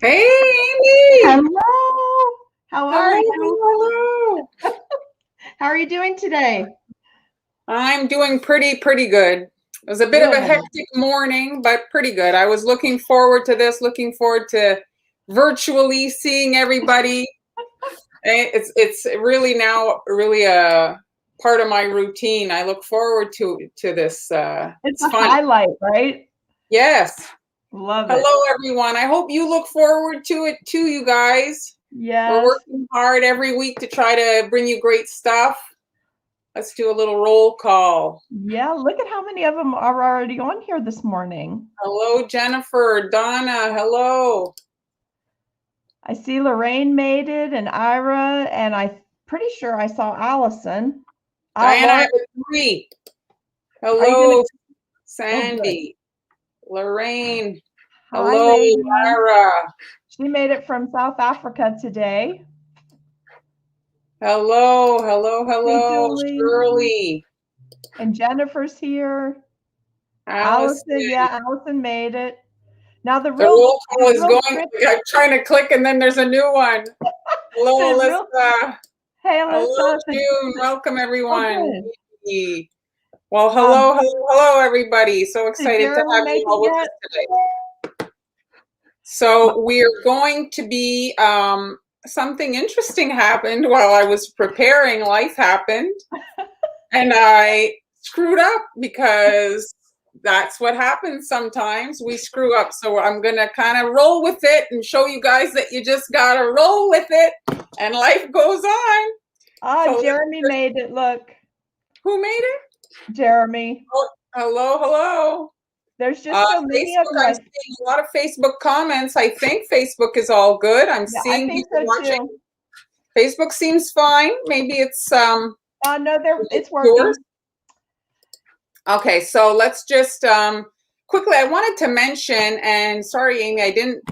Hey, Amy. Hello. How are Hello, you? hello. How are you doing today? I'm doing pretty good. It was a bit of a Good. hectic morning, but pretty good. I was looking forward to this, looking forward to virtually seeing everybody. It's really now really a part of my routine. I look forward to this. It's It's a fun. highlight, right? Yes. Love it. Hello, everyone. I hope you look forward to it too, you guys. We're Yes. working hard every week to try to bring you great stuff. Let's do a little roll call. Yeah, look at how many of them are already on here this morning. Hello, Jennifer, Donna, hello. I see Lorraine made it and Ira, and I'm pretty sure I saw Allison. Diana, I Laura, have a three. are you gonna? Hello, Oh, good. Sandy, Lorraine, Hi, hello, lady. Lara. She made it from South Africa today. Hello, Hey, Julie. Shirley, And Jennifer's here. Allison, Allison. yeah, Allison made it. Now The roll the call is real going. trick, I'm trying to click and then there's a new one. Hello, the real, Alyssa. hey Hello, Alyssa, June. Welcome, oh everyone. good. Well, Um, hello, everybody. So did excited to Jeremy have you make it all with us yet? today. My, So we're going to be, something interesting happened while I was preparing. Life happened, and I screwed up because that's what happens sometimes. We screw up. So I'm going to kind of roll with it and show you guys that you just got to roll with it, and life goes on. So Jeremy made it. Look, who made it? Jeremy. Oh, hello. There's just so many of Facebook, you. I'm seeing a lot of Facebook comments. I think Facebook is all good. I'm Yeah, I seeing think people so watching. too. Facebook seems fine. Maybe it's No, it's yours. working. Okay, so let's just quickly. I wanted to mention, and sorry, Amy, I didn't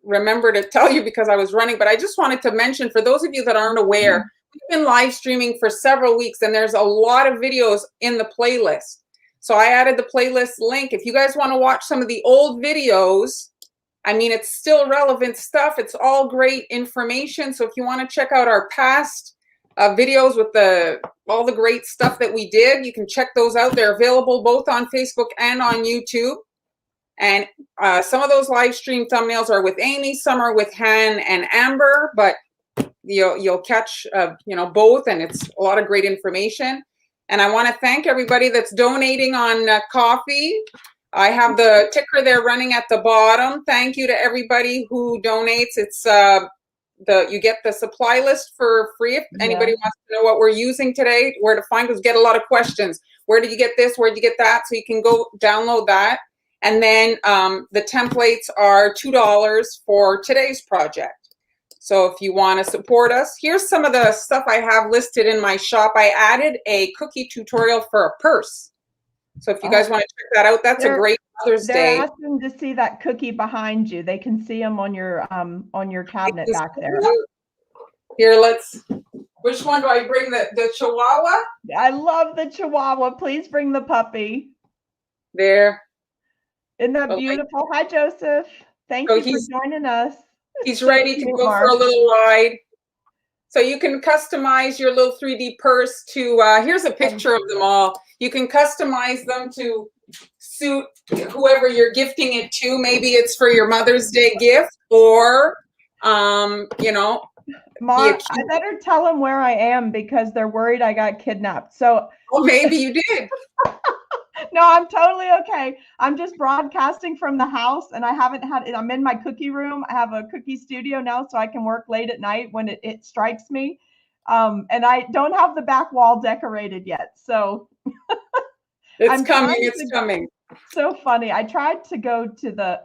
remember to tell you because I was running, but I just wanted to mention for those of you that aren't aware, we've been live streaming for several weeks, and there's a lot of videos in the playlist. So I added the playlist link. If you guys want to watch some of the old videos, I mean, it's still relevant stuff. It's all great information. So if you want to check out our past videos with all the great stuff that we did, you can check those out. They're available both on Facebook and on YouTube. And some of those live stream thumbnails are with Amy, some are with Han and Amber, but you'll catch both, and it's a lot of great information. And I want to thank everybody that's donating on coffee. I have the ticker there running at the bottom. Thank you to everybody who donates. It's you get the supply list for free. If anybody wants to know what we're using today, where to find us, get a lot of questions. Where did you get this? Where did you get that? So you can go download that. And then the templates are $2 for today's project. So if you want to support us, here's some of the stuff I have listed in my shop. I added a cookie tutorial for a purse. So if you guys want to check that out, that's a great Mother's Day. They're asking to see that cookie behind you. They can see them on your cabinet back there. Here, which one do I bring? The Chihuahua? I love the Chihuahua. Please bring the puppy. There. Isn't that beautiful? Hi, Joseph. Thank you for joining us. He's ready to go for a little ride. So you can customize your little 3D purse to, here's a picture of them all. You can customize them to suit whoever you're gifting it to. Maybe it's for your Mother's Day gift, or, Mom, I better tell them where I am because they're worried I got kidnapped. So, well, maybe you did. No, I'm totally okay. I'm just broadcasting from the house, and I'm in my cookie room. I have a cookie studio now, so I can work late at night when it strikes me. And I don't have the back wall decorated yet. So it's coming. So funny. I tried to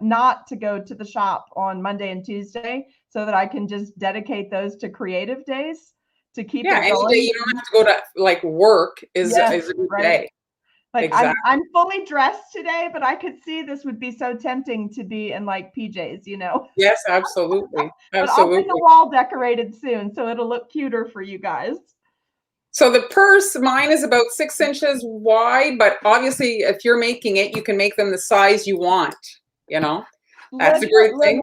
not to go to the shop on Monday and Tuesday so that I can just dedicate those to creative days to keep it going. Any day you don't have to go to like work is a good day. Like exactly. I'm fully dressed today, but I could see this would be so tempting to be in like PJs, Yes, absolutely. But I'll get the wall decorated soon, so it'll look cuter for you guys. So the purse, mine is about 6 inches wide, but obviously if you're making it, you can make them the size you want, That's a great thing.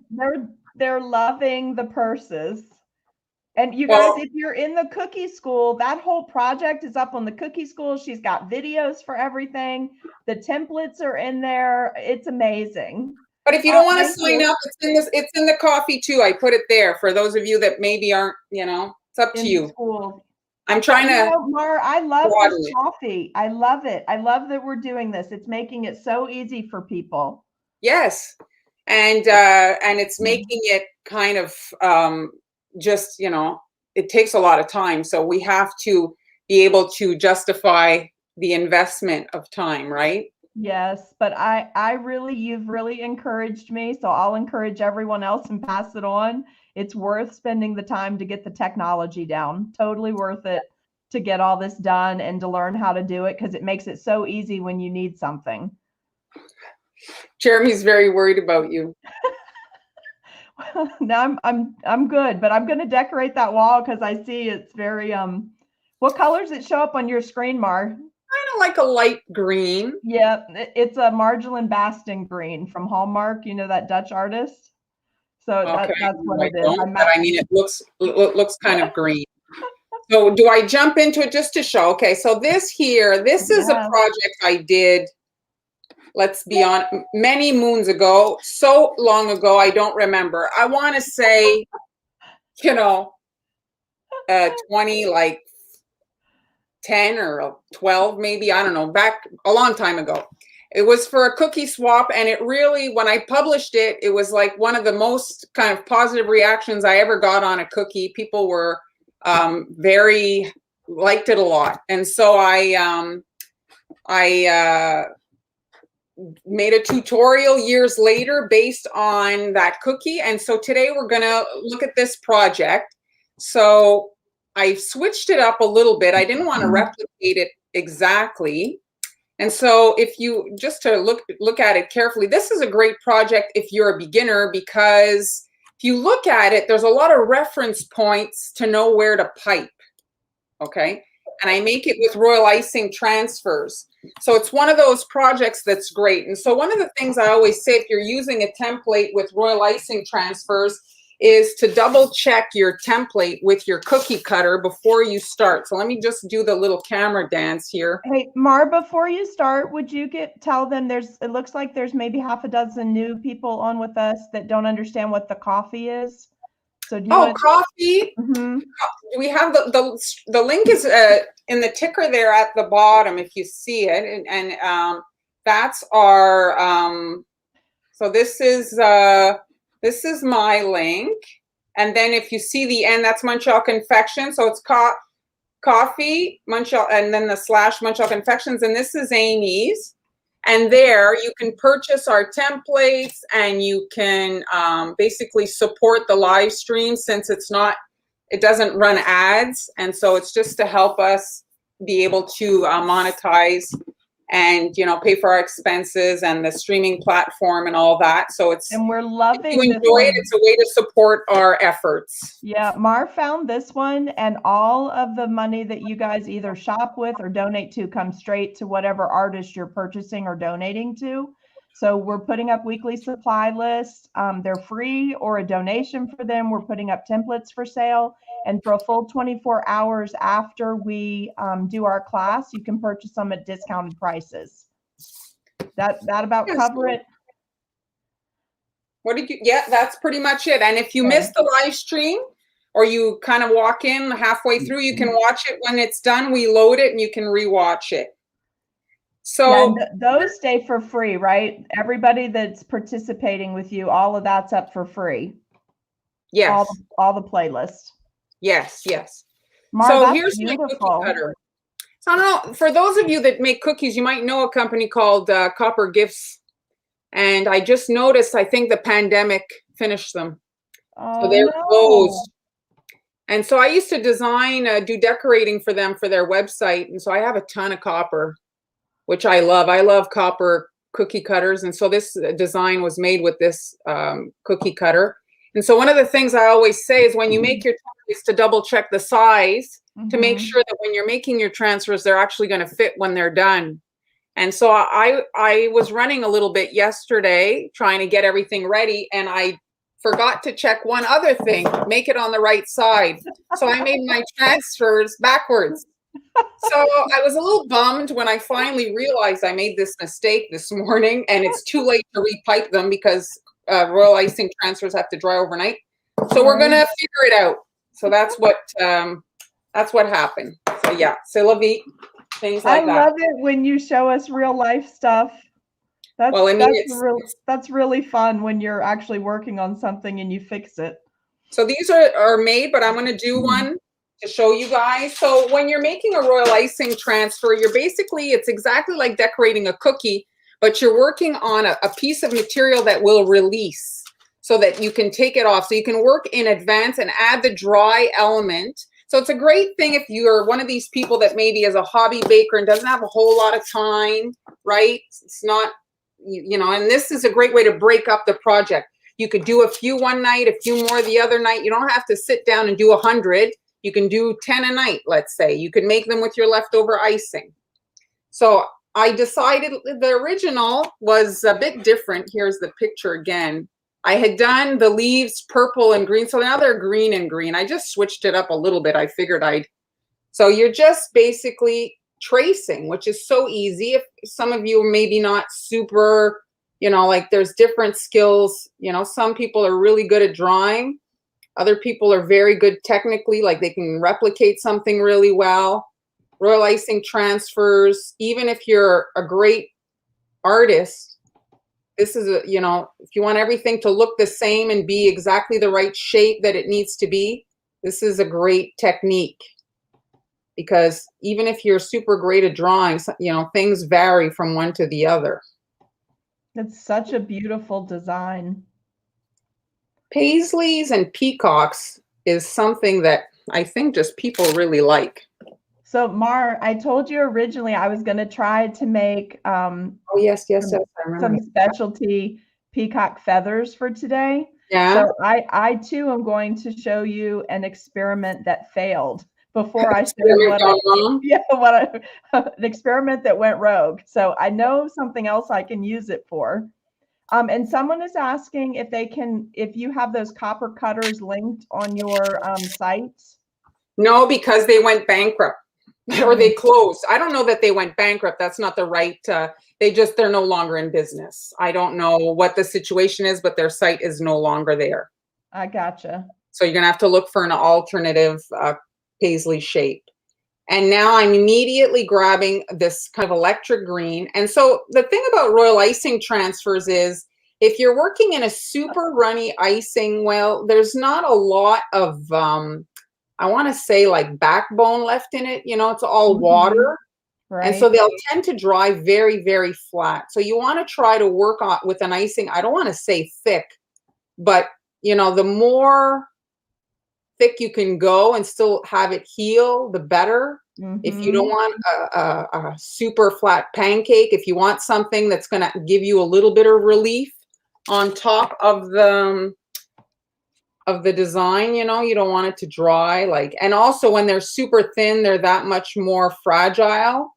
They're loving the purses. And you Well, guys, if you're in the cookie school, that whole project is up on the cookie school. She's got videos for everything. The templates are in there. It's amazing. but if you don't want to Thank sign you. up, it's in the coffee too. I put it there for those of you that maybe aren't, it's up to In you. school. I'm trying to Mar, I love broaden this it. coffee. I love it. I love that we're doing this. It's making it so easy for people. Yes. And it's making it kind of just, it takes a lot of time. So we have to be able to justify the investment of time, right? Yes, but you've really encouraged me. So I'll encourage everyone else and pass it on. It's worth spending the time to get the technology down. Totally worth it to get all this done and to learn how to do it because it makes it so easy when you need something. Jeremy's very worried about you. No, I'm good, but I'm going to decorate that wall because I see it's very what colors it show up on your screen, Mar? Kind of like a light green. Yeah, it's a Marjolaine Baston green from Hallmark, that Dutch artist. So Okay, that's what I it is. don't, but I mean, it looks kind of green. So do I jump into it just to show? Okay, so this is a project I did, let's be honest, many moons ago, so long ago, I don't remember. I want to say, 20, like 10 or 12, maybe, I don't know, back a long time ago. It was for a cookie swap, and it really, when I published it, it was like one of the most kind of positive reactions I ever got on a cookie. People were liked it a lot. And so I made a tutorial years later based on that cookie. And so today we're going to look at this project. So I switched it up a little bit. I didn't want to replicate it exactly. And so if you, just to look at it carefully, this is a great project if you're a beginner, because if you look at it, there's a lot of reference points to know where to pipe, okay? And I make it with royal icing transfers. So it's one of those projects that's great. And so one of the things I always say, if you're using a template with royal icing transfers, is to double check your template with your cookie cutter before you start. So let me just do the little camera dance here. Hey, Mar, before you start, would you tell them it looks like there's maybe half a dozen new people on with us that don't understand what the coffee is. So do you coffee? Mm-hmm. We have the link is in the ticker there at the bottom if you see it, and that's our so this is my link, and then if you see the end, that's Montreal Confections. So it's coffee Montreal, and then the / Montreal Confections, and this is Amy's. And there you can purchase our templates, and you can basically support the live stream, since it doesn't run ads. And so it's just to help us be able to monetize and, pay for our expenses and the streaming platform and all that. So and we're loving if you enjoy it. It's a way to support our efforts. Yeah, Mar found this one, and all of the money that you guys either shop with or donate to comes straight to whatever artist you're purchasing or donating to. So we're putting up weekly supply lists. They're free or a donation for them. We're putting up templates for sale. And for a full 24 hours after we do our class, you can purchase them at discounted prices. That about cover it. What did you, yeah, that's pretty much it. And if you miss the live stream, or you kind of walk in halfway through, you can watch it when it's done. We load it and you can rewatch it. So those stay for free, right? Everybody that's participating with you, all of that's up for free. Yes. All the playlists. Yes, yes. Mar, so here's beautiful. my cookie cutter. So I don't know, for those of you that make cookies, you might know a company called Copper Gifts. And I just noticed, I think the pandemic finished them. So they're closed. And so I used to do decorating for them for their website. And so I have a ton of copper, which I love. I love copper cookie cutters. And so this design was made with this cookie cutter. And so one of the things I always say is when you make your templates, to double check the size to make sure that when you're making your transfers, they're actually going to fit when they're done. And so I was running a little bit yesterday trying to get everything ready, and I forgot to check one other thing, make it on the right side. So I made my transfers backwards. So I was a little bummed when I finally realized I made this mistake this morning, and it's too late to repipe them because royal icing transfers have to dry overnight. So we're gonna figure it out. So that's what happened. So yeah, c'est la vie, things like that. I love it when you show us real life stuff. That's, well, I mean, that's really fun when you're actually working on something and you fix it. So these are made, but I'm going to do one to show you guys. So when you're making a royal icing transfer, it's exactly like decorating a cookie, but you're working on a piece of material that will release so that you can take it off. So you can work in advance and add the dry element. So it's a great thing if you're one of these people that maybe is a hobby baker and doesn't have a whole lot of time, right? It's not, and this is a great way to break up the project. You could do a few one night, a few more the other night. You don't have to sit down and do 100. You can do 10 a night, let's say. You could make them with your leftover icing. So I decided the original was a bit different. Here's the picture again. I had done the leaves purple and green, so now they're green and green. I just switched it up a little bit. I figured so you're just basically tracing, which is so easy. If some of you maybe not super, like there's different skills, some people are really good at drawing. Other people are very good technically, like they can replicate something really well. Royal icing transfers, even if you're a great artist, this is if you want everything to look the same and be exactly the right shape that it needs to be, this is a great technique. Because even if you're super great at drawing, things vary from one to the other. It's such a beautiful design. Paisleys and peacocks is something that I think just people really like. So Mar, I told you originally I was going to try to make oh yes, I remember some specialty peacock feathers for today. Yeah. So I too am going to show you an experiment that failed before I share an experiment that went rogue. So I know something else I can use it for. And someone is asking if you have those copper cutters linked on your site. No, because they went bankrupt or they closed. I don't know that they went bankrupt. That's not the right. They're no longer in business. I don't know what the situation is, but their site is no longer there. I gotcha. So you're gonna have to look for an alternative paisley shape. And now I'm immediately grabbing this kind of electric green. And so the thing about royal icing transfers is if you're working in a super runny icing, well, there's not a lot of, I want to say like backbone left in it. It's all water. Right. And so they'll tend to dry very, very flat. So you want to try to work with an icing. I don't want to say thick, but the more thick you can go and still have it heal, the better. If you don't want a super flat pancake, if you want something that's going to give you a little bit of relief on top of the design, you don't want it to dry. And also when they're super thin, they're that much more fragile.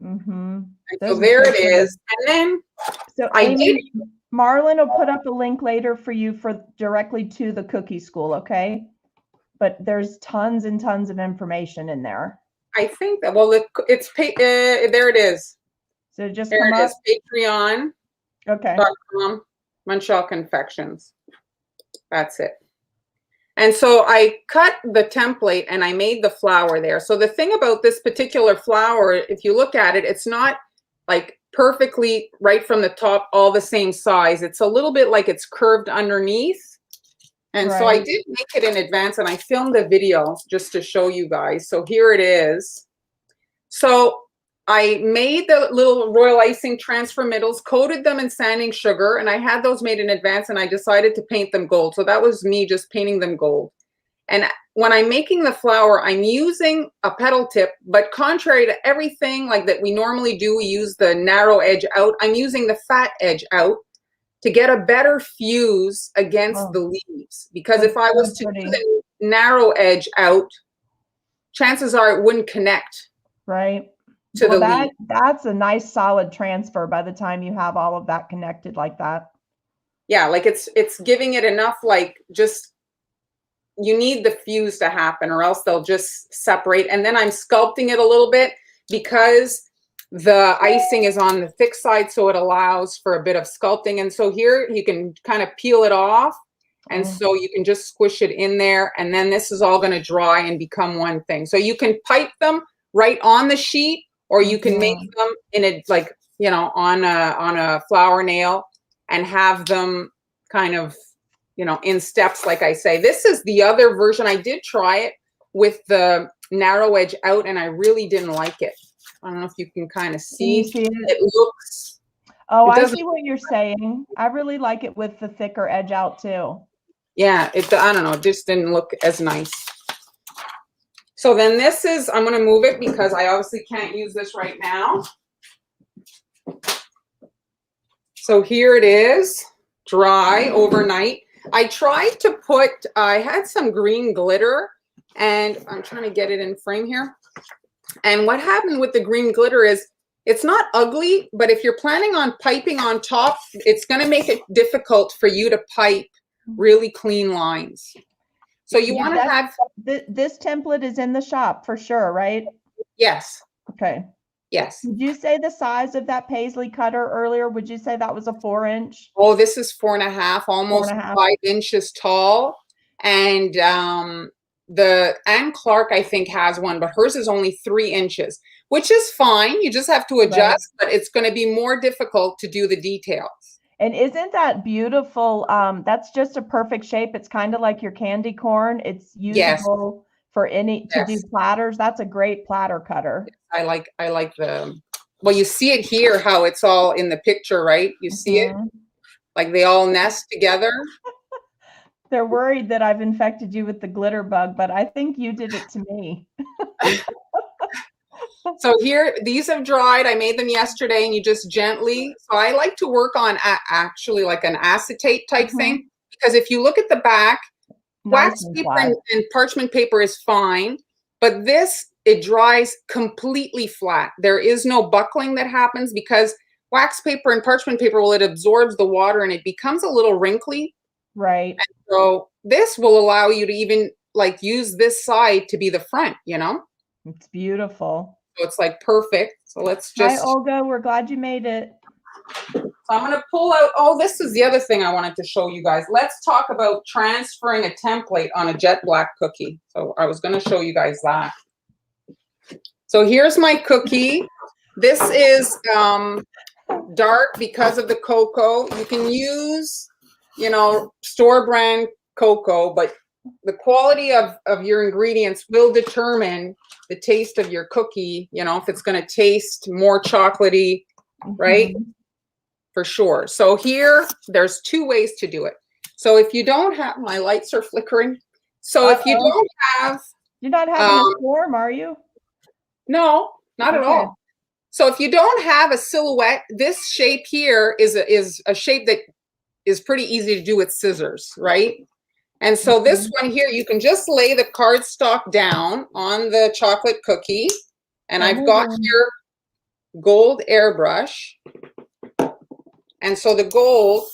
So there it is. And then so Amy, Marlyn will put up a link later for you directly to the cookie school, okay? But there's tons and tons of information in there. I think that, well, it's there it is. So just there come it up. Is, Patreon. Okay. Munchal Confections. That's it. And so I cut the template and I made the flower there. So the thing about this particular flower, if you look at it, it's not like perfectly right from the top, all the same size. It's a little bit like it's curved underneath. And so I did make it in advance and I filmed a video just to show you guys. So here it is. So I made the little royal icing transfer middles, coated them in sanding sugar, and I had those made in advance and I decided to paint them gold. So that was me just painting them gold. And when I'm making the flower, I'm using a petal tip, but contrary to everything like that we normally do, we use the narrow edge out. I'm using the fat edge out to get a better fuse against the leaves. Because if I was to do the narrow edge out, chances are it wouldn't connect. Right. To the leaf. That's a nice solid transfer by the time you have all of that connected like that. yeah, like it's giving it enough, like, just, you need the fuse to happen or else they'll just separate. And then I'm sculpting it a little bit because the icing is on the thick side, so it allows for a bit of sculpting. And so here you can kind of peel it off, and so you can just squish it in there, and then this is all going to dry and become one thing. So you can pipe them right on the sheet, or you can make them in a, like, you know, on a flower nail and have them kind of, you know, in steps, like I say. This is the other version. I did try it with the narrow edge out, and I really didn't like it. I don't know if you can kind of see. See it? It looks. Oh, it I see what you're saying. I really like it with the thicker edge out too. Yeah, I don't know, it just didn't look as nice. So then this is, I'm going to move it because I obviously can't use this right now. So here it is, dry overnight. I tried to put, I had some green glitter, and I'm trying to get it in frame here. And what happened with the green glitter is it's not ugly, but if you're planning on piping on top, it's going to make it difficult for you to pipe really clean lines. So you want to have this template is in the shop for sure, right? Yes. Okay. Yes. Did you say the size of that paisley cutter earlier? Would you say that was a 4-inch? Oh, this is 4.5, almost 5 inches tall. And the Anne Clark, I think, has one, but hers is only 3 inches, which is fine. You just have to adjust, but it's going to be more difficult to do the details. And isn't that beautiful? That's just a perfect shape. It's kind of like your candy corn. It's usable for any to do platters. That's a great platter cutter. I like the, well, you see it here, how it's all in the picture, right? You see it, like they all nest together. They're worried that I've infected you with the glitter bug, but I think you did it to me. So here, these have dried. I made them yesterday, and you just gently, so I like to work on actually like an acetate type thing, because if you look at the back, wax paper and parchment paper is fine, but this, it dries completely flat. There is no buckling that happens because wax paper and parchment paper, well, it absorbs the water and it becomes a little wrinkly. Right. And so this will allow you to even like use this side to be the front, you know? It's beautiful. So it's like perfect. So let's just. Hi, Olga. We're glad you made it. So I'm going to pull out. Oh, this is the other thing I wanted to show you guys. Let's talk about transferring a template on a jet black cookie. So I was going to show you guys that. So here's my cookie. This is dark because of the cocoa. You can use, you know, store brand cocoa, but the quality of your ingredients will determine the taste of your cookie, you know, if it's going to taste more chocolatey, right? For sure. So here, there's 2 ways to do it. So if you don't have, my lights are flickering. So if you don't have. You're not having a storm, are you? No, not at all. So if you don't have a silhouette, this shape here is a shape that is pretty easy to do with scissors, right? And so this one here, you can just lay the cardstock down on the chocolate cookie. And I've got here gold airbrush. And so the gold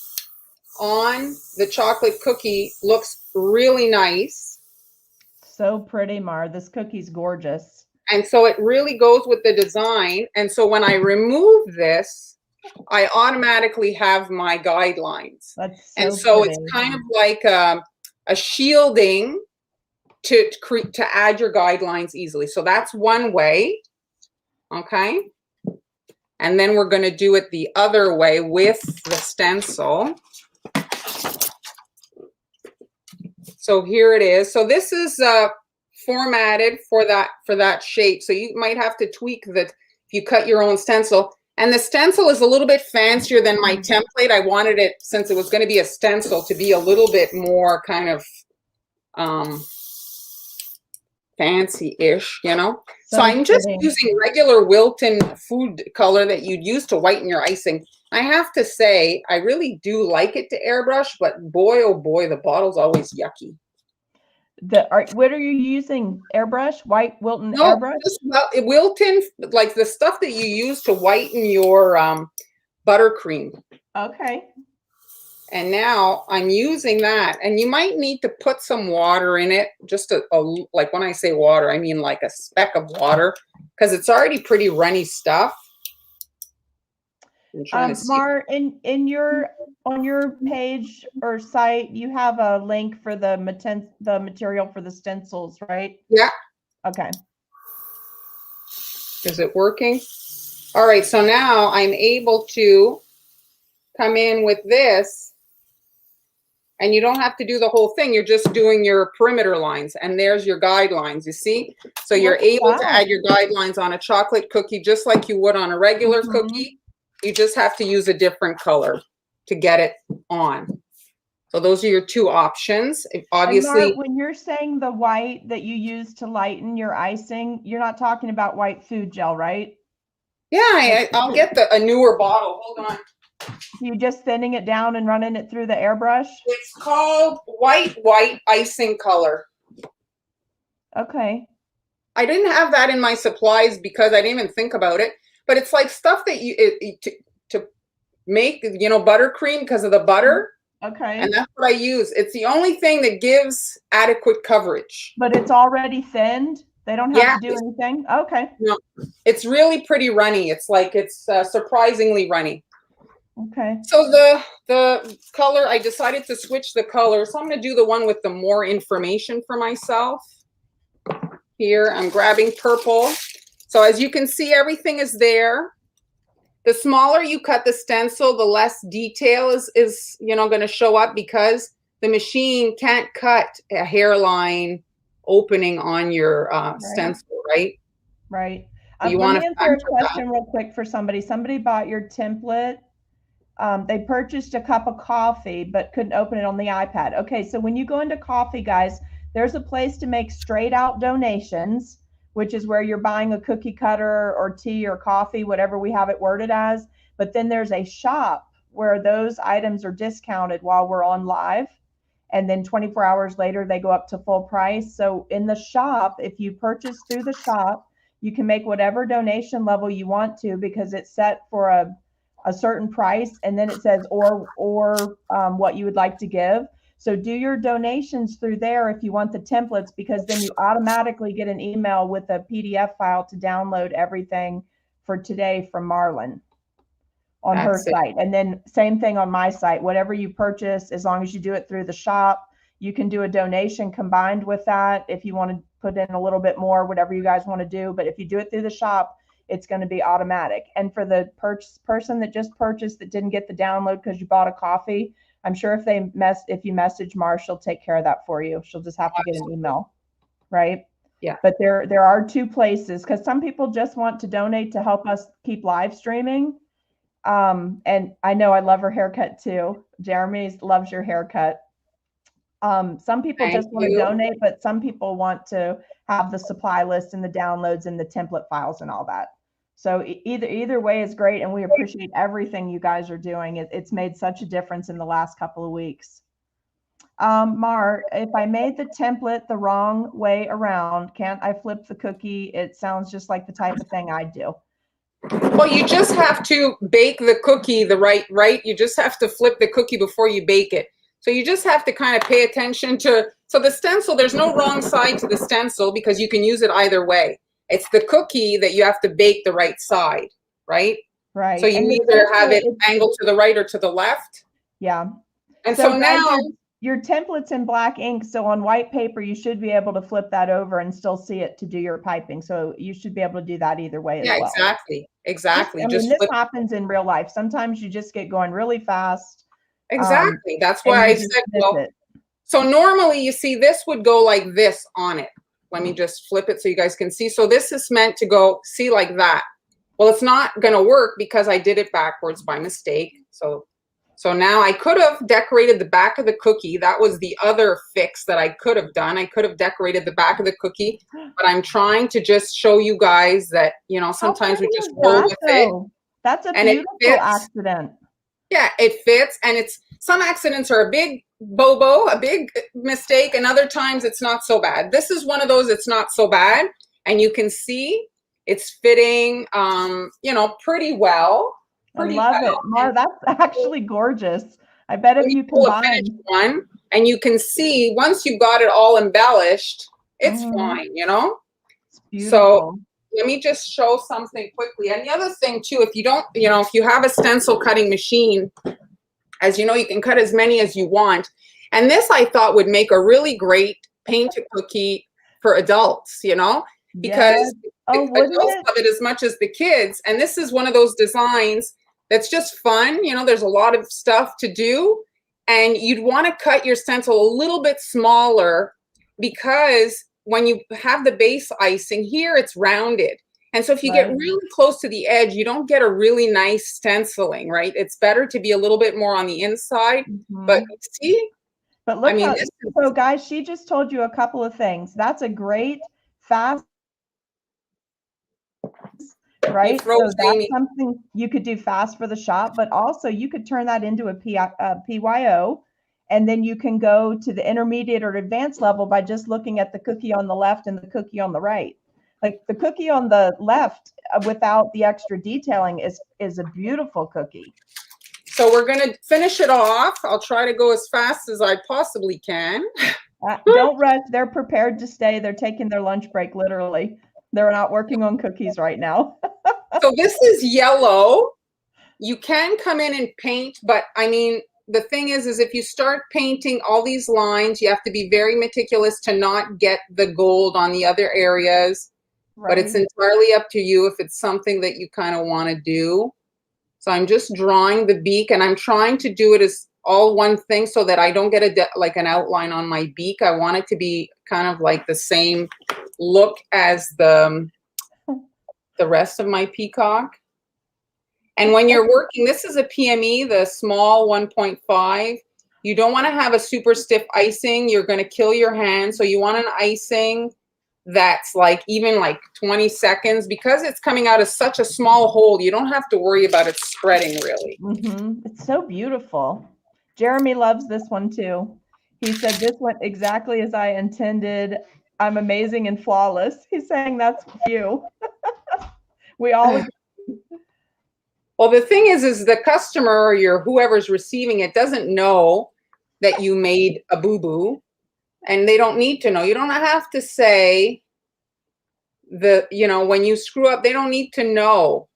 on the chocolate cookie looks really nice. So pretty, Mar. This cookie's gorgeous. And so it really goes with the design. And so when I remove this, I automatically have my guidelines. That's so and so pretty. It's kind of like a shielding to add your guidelines easily. So that's one way. Okay. And then we're going to do it the other way with the stencil. So here it is. So this is formatted for that shape. So you might have to tweak that if you cut your own stencil. And the stencil is a little bit fancier than my template. I wanted it, since it was going to be a stencil, to be a little bit more kind of fancy-ish, you know? So I'm just using regular Wilton food color that you'd use to whiten your icing. I have to say, I really do like it to airbrush, but boy, oh boy, the bottle's always yucky. What are you using? Airbrush? White Wilton airbrush? Wilton, like the stuff that you use to whiten your buttercream. Okay. And now I'm using that, and you might need to put some water in it, just like when I say water, I mean like a speck of water, because it's already pretty runny stuff. I'm trying to see. Mar, in your on your page or site, you have a link for the material for the stencils, right? Yeah. Okay. Is it working? All right, so now I'm able to come in with this, and you don't have to do the whole thing. You're just doing your perimeter lines, and there's your guidelines, you see? So you're able to add your guidelines on a chocolate cookie just like you would on a regular cookie. You just have to use a different color to get it on. So those are your two options. Obviously, Mar, when you're saying the white that you use to lighten your icing, you're not talking about white food gel, right? Yeah, I'll get a newer bottle. Hold on. You just thinning it down and running it through the airbrush? It's called white icing color. Okay. I didn't have that in my supplies because I didn't even think about it. But it's like stuff that to make, buttercream because of the butter. Okay. And that's what I use. It's the only thing that gives adequate coverage. But it's already thinned? They don't have to do anything? Okay. No, it's really pretty runny. It's like it's surprisingly runny. Okay. So the color, I decided to switch the color. So I'm going to do the one with the more information for myself. Here, I'm grabbing purple. So as you can see, everything is there. The smaller you cut the stencil, the less detail is going to show up because the machine can't cut a hairline opening on your stencil, right? Right. You Let want me answer a question real quick for somebody. Somebody bought your template. They purchased a cup of coffee, but couldn't open it on the iPad. Okay, so when you go into coffee, guys, there's a place to make straight out donations, which is where you're buying a cookie cutter or tea or coffee, whatever we have it worded as. But then there's a shop where those items are discounted while we're on live. And then 24 hours later, they go up to full price. So in the shop, if you purchase through the shop, you can make whatever donation level you want to because it's set for a certain price. And then it says, or what you would like to give. So do your donations through there if you want the templates, because then you automatically get an email with a PDF file to download everything for today from Marlyn on her site. And then same thing on my site, whatever you purchase, as long as you do it through the shop, you can do a donation combined with that. If you want to put in a little bit more, whatever you guys want to do. But if you do it through the shop, it's going to be automatic. And for the person that just purchased that didn't get the download because you bought a coffee, I'm sure if you message Mar, she'll take care of that for you. She'll just have to get an email, right? Yeah. But there are two places because some people just want to donate to help us keep live streaming. And I know I love her haircut too. Jeremy loves your haircut. Some people just want to donate, but some people want to have the supply list and the downloads and the template files and all that. So either way is great, and we appreciate everything you guys are doing. It's made such a difference in the last couple of weeks. Mar, if I made the template the wrong way around, can't I flip the cookie? It sounds just like the type of thing I do. Well, you just have to bake the cookie right? You just have to flip the cookie before you bake it. So you just have to kind of pay attention to, so the stencil, there's no wrong side to the stencil because you can use it either way. It's the cookie that you have to bake the right side, right? Right. So you either have it angled to the right or to the left. Yeah. And so now your template's in black ink. So on white paper, you should be able to flip that over and still see it to do your piping. So you should be able to do that either way as well. Yeah, exactly. This happens in real life. Sometimes you just get going really fast. Exactly. That's why I said, well, so normally you see this would go like this on it. Let me just flip it so you guys can see. So this is meant to go, see, like that. Well, it's not going to work because I did it backwards by mistake. So now I could have decorated the back of the cookie. That was the other fix that I could have done. I could have decorated the back of the cookie, but I'm trying to just show you guys that, sometimes we just roll with it. That's a beautiful accident. Yeah, it fits. And some accidents are a big bobo, a big mistake, and other times it's not so bad. This is one of those, it's not so bad. And you can see it's fitting, pretty well. I love it. Mar, that's actually gorgeous. I bet if you pull a finished combine. one, and you can see once you've got it all embellished, it's fine, you know? It's So beautiful. let me just show something quickly. And the other thing too, if you don't, you know, if you have a stencil cutting machine, as you know, you can cut as many as you want. And this I thought would make a really great paint a cookie for adults, you know, because Yes. Oh, the wouldn't adults it? love it as much as the kids. And this is one of those designs that's just fun. You know, there's a lot of stuff to do. And you'd want to cut your stencil a little bit smaller because when you have the base icing here, it's rounded. And so if you get Right. really close to the edge, you don't get a really nice stenciling, right? It's better to be a little bit more on the inside. But see, But I look mean, how, this is so guys, she just told you a couple of things. That's a great fast, you right? froze So that's Amy. something you could do fast for the shop, but also you could turn that into a PYO, and then you can go to the intermediate or advanced level by just looking at the cookie on the left and the cookie on the right. Like the cookie on the left without the extra detailing is a beautiful cookie. So we're going to finish it off. I'll try to go as fast as I possibly can. Don't rush. They're prepared to stay. They're taking their lunch break, literally. They're not working on cookies right now. So this is yellow. You can come in and paint, but I mean, the thing is if you start painting all these lines, you have to be very meticulous to not get the gold on the other areas. Right. But it's entirely up to you if it's something that you kind of want to do. So I'm just drawing the beak, and I'm trying to do it as all one thing so that I don't get like an outline on my beak. I want it to be kind of like the same look as the rest of my peacock. And when you're working, this is a PME, the small 1.5. You don't want to have a super stiff icing. You're going to kill your hand. So you want an icing that's like even like 20 seconds, because it's coming out of such a small hole. You don't have to worry about it spreading really. It's so beautiful. Jeremy loves this one too. He said, this went exactly as I intended. I'm amazing and flawless. He's saying that's you. We all agree. Well, the thing is the customer or your whoever's receiving it doesn't know that you made a boo-boo, and they don't need to know. You don't have to say you know, when you screw up, they don't need to know.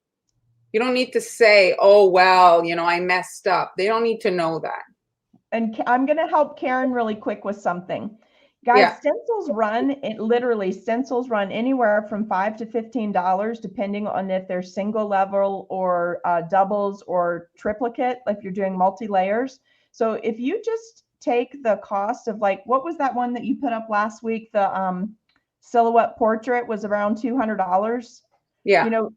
You don't need to say, oh, well, you know, I messed up. They don't need to know that. And I'm going to help Karen really quick with something. Guys, stencils run, stencils run anywhere from $5 to $15, depending on if they're single level or doubles or triplicate, if you're doing multi-layers. So if you just take the cost of, like, what was that one that you put up last week? The silhouette portrait was around $200. Yeah. You know,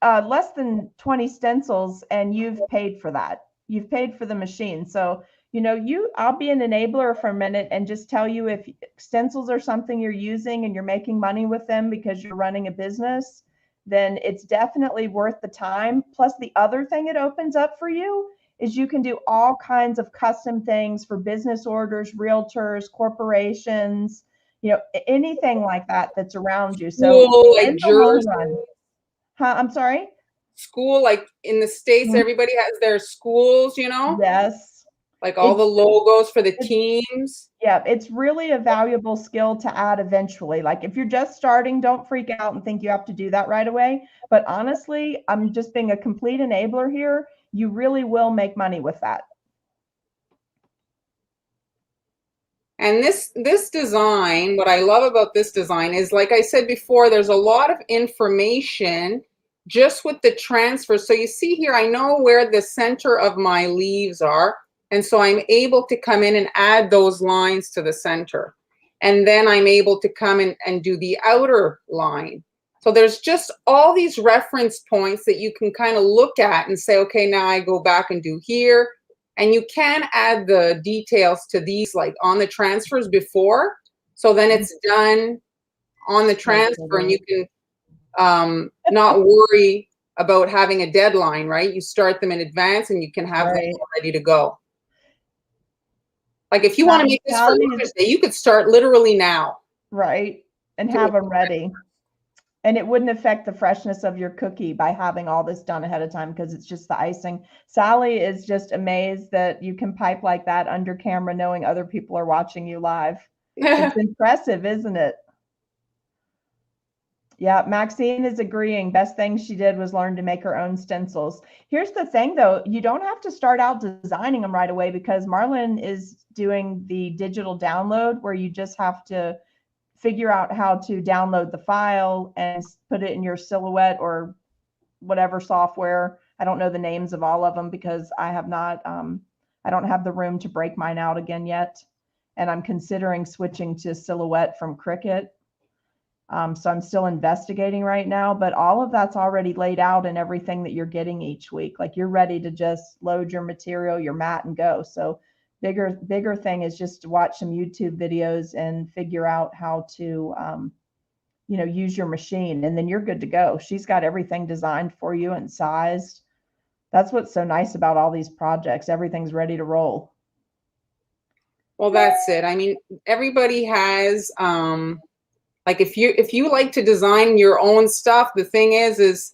less than 20 stencils, and you've paid for that. You've paid for the machine. So, you know, I'll be an enabler for a minute and just tell you, if stencils are something you're using and you're making money with them because you're running a business, then it's definitely worth the time. Plus, the other thing it opens up for you is you can do all kinds of custom things for business orders, realtors, corporations, you know, anything like that that's around you. So School, like in the long Jersey. run, I'm sorry? School, like in the States, everybody has their schools, you know? Yes. Like all the logos for the teams. Yeah, it's really a valuable skill to add eventually. Like if you're just starting, don't freak out and think you have to do that right away. But honestly, I'm just being a complete enabler here. You really will make money with that. And this design, what I love about this design is, like I said before, there's a lot of information just with the transfer. So you see here, I know where the center of my leaves are. And so I'm able to come in and add those lines to the center. And then I'm able to come in and do the outer line. So there's just all these reference points that you can kind of look at and say, okay, now I go back and do here. And you can add the details to these, like on the transfers before. So then it's done on the transfer, and you can not worry about having a deadline, right? You start them in advance and you can have them ready to go. Like if you want to make this for Mother's Day, you could start literally now. Right. And have them ready. And it wouldn't affect the freshness of your cookie by having all this done ahead of time because it's just the icing. Sally is just amazed that you can pipe like that under camera knowing other people are watching you live. It's impressive, isn't it? Yeah, Maxine is agreeing. Best thing she did was learn to make her own stencils. Here's the thing, though. You don't have to start out designing them right away because Marlyn is doing the digital download where you just have to figure out how to download the file and put it in your Silhouette or whatever software. I don't know the names of all of them because I have not, I don't have the room to break mine out again yet. And I'm considering switching to Silhouette from Cricut. So I'm still investigating right now, but all of that's already laid out in everything that you're getting each week. Like you're ready to just load your material, your mat and go. So bigger thing is just to watch some YouTube videos and figure out how to, use your machine, and then you're good to go. She's got everything designed for you and sized. That's what's so nice about all these projects. Everything's ready to roll. Well, that's it. I mean, everybody has, like if you like to design your own stuff, the thing is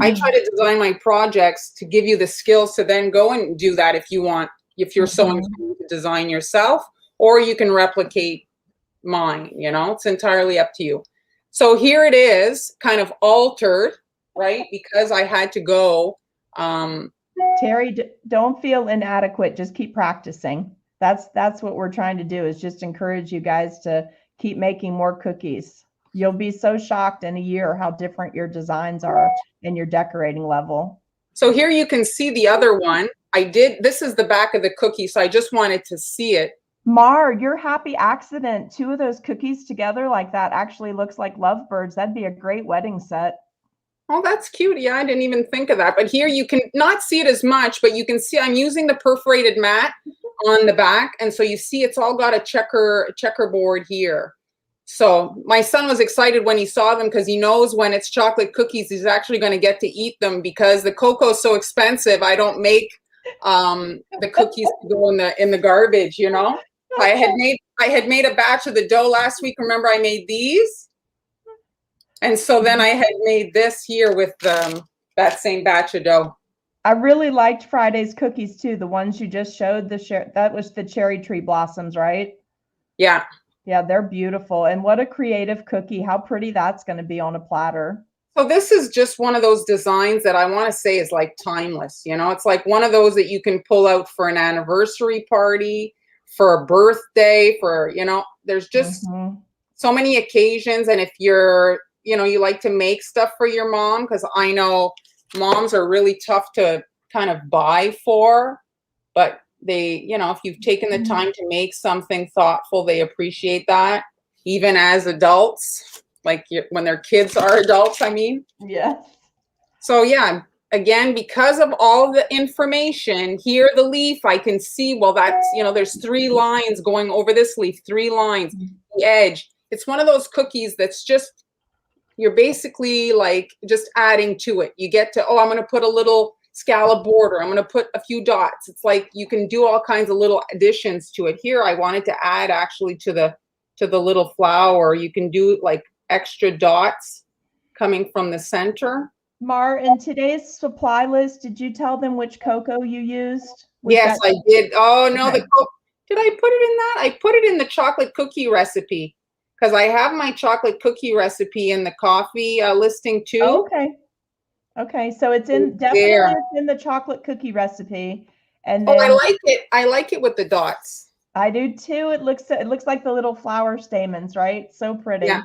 I try to design my projects to give you the skills to then go and do that if you want, if you're so inclined to design yourself, or you can replicate mine, it's entirely up to you. So here it is, kind of altered, right? Because I had to go. Terry, don't feel inadequate. Just keep practicing. That's what we're trying to do, is just encourage you guys to keep making more cookies. You'll be so shocked in a year how different your designs are and your decorating level. So here you can see the other one. This is the back of the cookie, so I just wanted to see it. Mar, your happy accident. 2 of those cookies together like that actually looks like lovebirds. That'd be a great wedding set. Oh, that's cute. Yeah, I didn't even think of that. But here you can not see it as much, but you can see I'm using the perforated mat on the back. And so you see it's all got a checkerboard here. So my son was excited when he saw them because he knows when it's chocolate cookies, he's actually going to get to eat them because the cocoa is so expensive. I don't make the cookies to go in the garbage, I had made a batch of the dough last week. Remember, I made these. And so then I had made this here with that same batch of dough. I really liked Friday's cookies too. The ones you just showed, that was the cherry tree blossoms, right? Yeah. Yeah, they're beautiful. And what a creative cookie. How pretty that's going to be on a platter. So this is just one of those designs that I want to say is like timeless. It's like one of those that you can pull out for an anniversary party, for a birthday, for, there's just so many occasions. And if you're, you like to make stuff for your mom, because I know moms are really tough to kind of buy for, but they, if you've taken the time to make something thoughtful, they appreciate that, even as adults, like when their kids are adults, I mean. Yeah. So yeah, again, because of all the information here, the leaf, I can see, well, that's, there's 3 lines going over this leaf, 3 lines, the edge. It's one of those cookies that's just, you're basically like just adding to it. You get to, I'm going to put a little scallop border. I'm going to put a few dots. It's like you can do all kinds of little additions to it. Here, I wanted to add actually to the little flower. You can do like extra dots coming from the center. Mar, in today's supply list, did you tell them which cocoa you used? Yes, I did. Oh, no, okay. Did I put it in that? I put it in the chocolate cookie recipe because I have my chocolate cookie recipe in the coffee listing too. Oh, okay. Okay, so it's definitely in the chocolate cookie recipe. And then, I like it. I like it with the dots. I do too. It looks like the little flower stamens, right? So pretty. Yeah.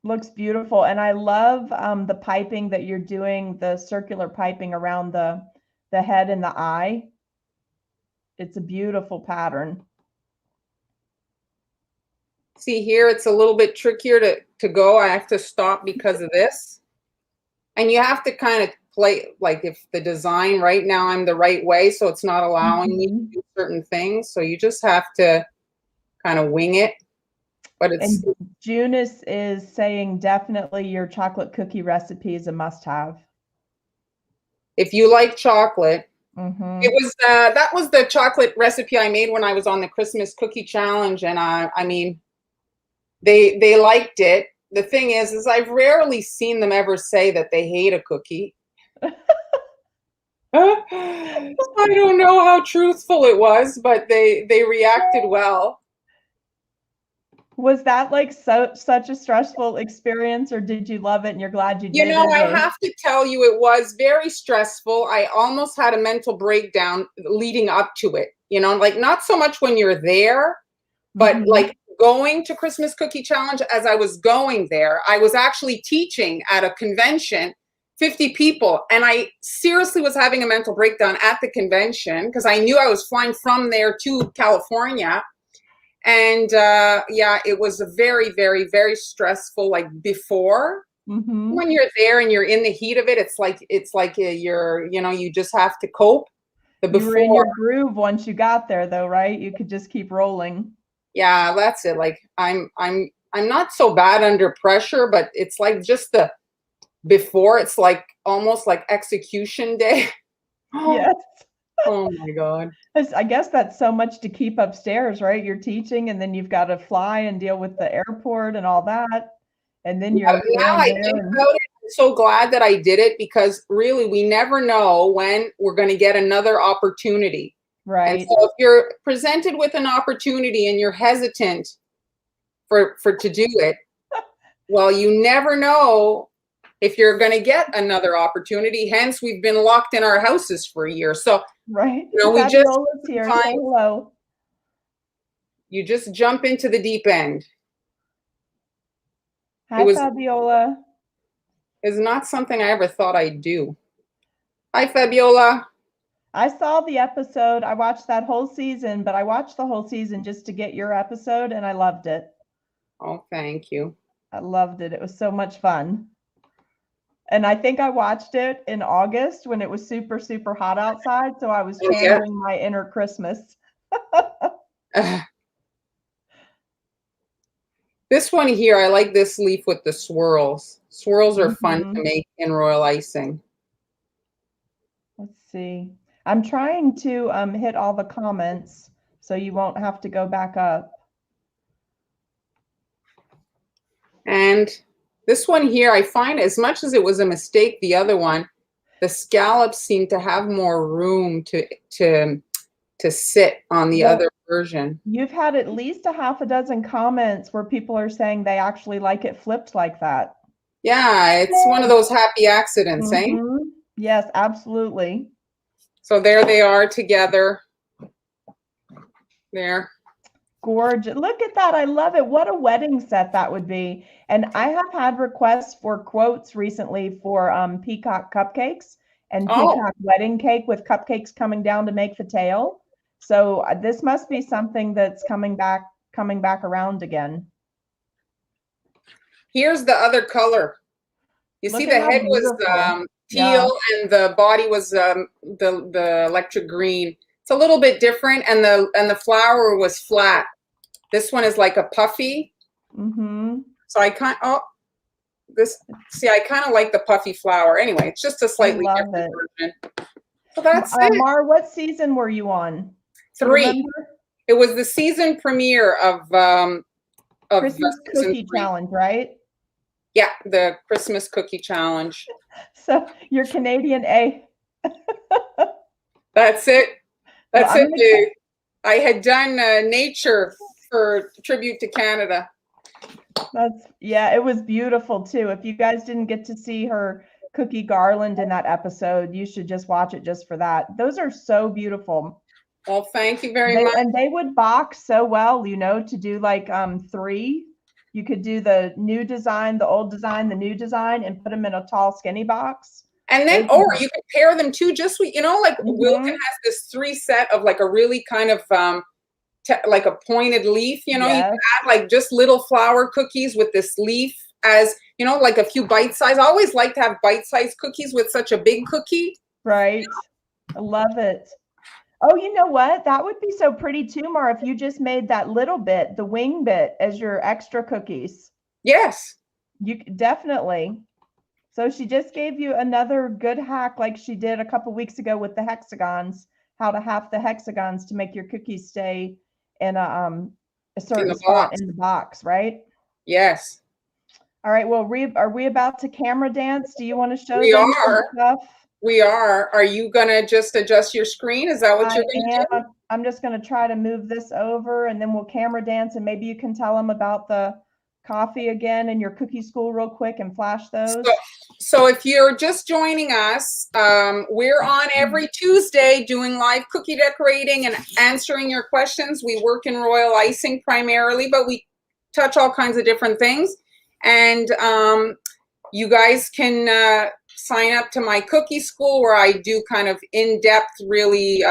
Looks beautiful. And I love the piping that you're doing, the circular piping around the head and the eye. It's a beautiful pattern. See here, it's a little bit trickier to go. I have to stop because of this. And you have to kind of play, like if the design right now I'm the right way, so it's not allowing me to do certain things. So you just have to kind of wing it. But it's. And Junice is saying definitely your chocolate cookie recipe is a must-have. If you like chocolate, it was that was the chocolate recipe I made when I was on the Christmas cookie challenge, and I mean, They liked it. The thing is I've rarely seen them ever say that they hate a cookie. So I don't know how truthful it was, but they reacted well. Was that like such a stressful experience, or did you love it and you're glad you You did know, it? I Or have to tell you, it was very stressful. I almost had a mental breakdown leading up to it. You know, like not so much when you're there, but Mhm. like going to Christmas Cookie Challenge, as I was going there, I was actually teaching at a convention, 50 people. And I seriously was having a mental breakdown at the convention because I knew I was flying from there to California. And yeah, it was a very, very, very stressful, like before. Mhm. When you're there and you're in the heat of it, it's like you're, you know, you just have to cope. The You were in your before, groove once you got there, though, right? You could just keep rolling. yeah, that's it. Like I'm not so bad under pressure, but it's like just the before, it's like almost like execution day. Yes. Oh my God. I guess that's so much to keep upstairs, right? You're teaching and then you've got to fly and deal with the airport and all that. And then Now you're in I there think and about it, I'm so glad that I did it because really we never know when we're going to get another opportunity. And right. so if you're presented with an opportunity and you're hesitant for to do it, well, you never know if you're going to get another opportunity. Hence, we've been locked in our houses for a year. So, Right. you know, we just Fabiola's here. Say find hello. you just jump into the deep end. It Hi, was Fabiola. is not something I ever thought I'd do. Hi, Fabiola. I saw the episode. I watched that whole season, but I watched the whole season just to get your episode and I loved it. Oh, thank you. I loved it. It was so much fun. And I think I watched it in August when it was super, super hot outside. So I was Oh, yeah. channeling my inner Christmas. This one here, I like this leaf with the swirls. Swirls are fun Mhm. to make in royal icing. Let's see. I'm trying to hit all the comments so you won't have to go back up. And this one here, I find as much as it was a mistake, the other one, the scallops seem to have more room to sit on the Well, other version. you've had at least a half a dozen comments where people are saying they actually like it flipped like that. Yeah, it's one of those happy accidents, eh? Mhm. Yes, absolutely. So there they are together. There. Gorgeous. Look at that. I love it. What a wedding set that would be. And I have had requests for quotes recently for peacock cupcakes and Oh, peacock wedding cake with cupcakes coming down to make the tail. So this must be something that's coming back around again. here's the other color. You see Look at the how head was beautiful. Yeah. teal and the body was the electric green. It's a little bit different, and the flower was flat. This one is like a puffy. Mm-hmm. So I kind oh this see I kind of like the puffy flower. Anyway, it's just a I slightly love different it. version. So that's it. Mar, what season were you on? Do you 3. remember? It was the season premiere of Christmas season Cookie 3. Challenge, right? Yeah, the Christmas Cookie Challenge. So you're Canadian A. That's it. Well, That's I'm it, gonna dude. I had done nature for tribute to Canada. yeah, it was beautiful too. If you guys didn't get to see her cookie garland in that episode, you should just watch it just for that. Those are so beautiful. Well, thank you very much. They would box so well, you know, to do like 3. You could do the new design, the old design, the new design, and put them in a tall, skinny box. And then, or you could pair them too, just with, you know, like Wilton has this 3 set of like a really kind of like a pointed leaf, you know, you Yes. can add like just little flower cookies with this leaf as, you know, like a few bite size. I always like to have bite size cookies with such a big cookie. Right. I love it. Oh, you know what? That would be so pretty too, Mar, if you just made that little bit, the wing bit, as your extra cookies. Yes. You definitely. So she just gave you another good hack like she did a couple weeks ago with the hexagons, how to half the hexagons to make your cookies stay in a In certain the spot box. in the box, right? Yes. All right. Well, are we about to camera dance? Do you want to show We them some are. stuff? We are. Are you gonna just adjust your screen? Is that what I you're gonna do? am. I'm just going to try to move this over and then we'll camera dance and maybe you can tell them about the coffee again and your cookie school real quick and flash those. So if you're just joining us, we're on every Tuesday doing live cookie decorating and answering your questions. We work in royal icing primarily, but we touch all kinds of different things. And you guys can sign up to my cookie school where I do kind of in-depth, really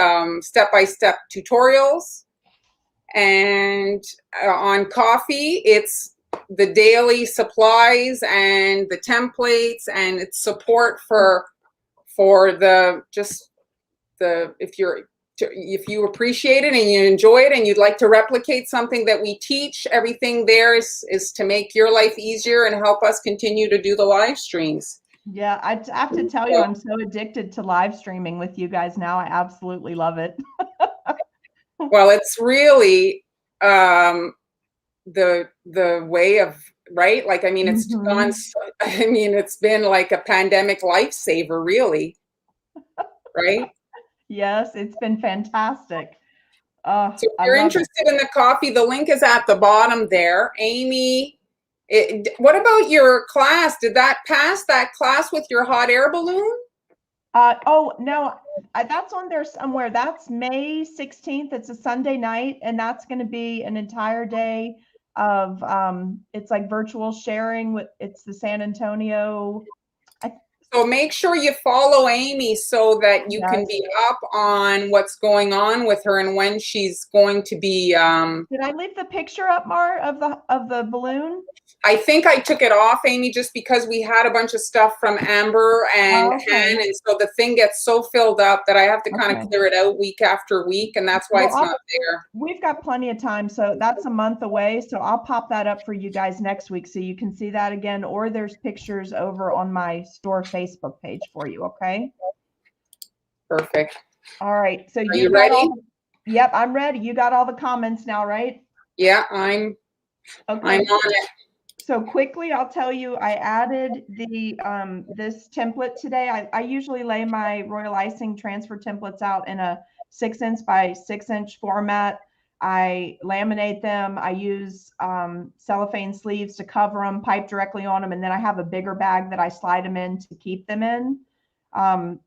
step-by-step tutorials. And on coffee, it's the daily supplies and the templates and it's support for the if you appreciate it and you enjoy it and you'd like to replicate something that we teach, everything there is to make your life easier and help us continue to do the live streams. Yeah, I have to tell you, I'm so addicted to live streaming with you guys now. I absolutely love it. Well, it's really the way of, right? Like, I mean, it's gone, I mean, it's been like a pandemic lifesaver, really, right? Yes, it's been fantastic. So if you're interested in the coffee, the link is at the bottom there. Amy, what about your class? Did that pass, that class with your hot air balloon? Oh, no, that's on there somewhere. That's May 16th. It's a Sunday night, and that's going to be an entire day of, it's like virtual sharing with, it's the San Antonio. So make sure you follow Amy so that you can be up on what's going on with her and when she's going to be. Did I leave the picture up, Mar, of the balloon? I think I took it off, Amy, just because we had a bunch of stuff from Amber and Han, and so the thing gets so filled up that I have to kind of clear it out week after week, and that's why it's not there. We've got plenty of time, so that's a month away, so I'll pop that up for you guys next week so you can see that again, or there's pictures over on my store Facebook page for you, okay? Perfect. All right, so Are you ready? Yep, I'm ready. You got all the comments now, right? Yeah, I'm on it. So quickly, I'll tell you, I added the this template today. I usually lay my royal icing transfer templates out in a 6" by 6" format. I laminate them. I use cellophane sleeves to cover them, pipe directly on them, and then I have a bigger bag that I slide them in to keep them in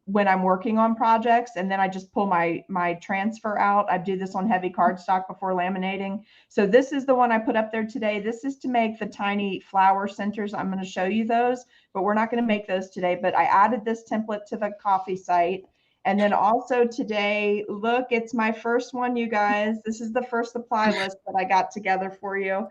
when I'm working on projects. And then I just pull my transfer out. I do this on heavy cardstock before laminating. So this is the one I put up there today. This is to make the tiny flower centers. I'm going to show you those, but we're not going to make those today. But I added this template to the coffee site. And then also today, look, it's my first one, you guys. This is the first supply list that I got together for you.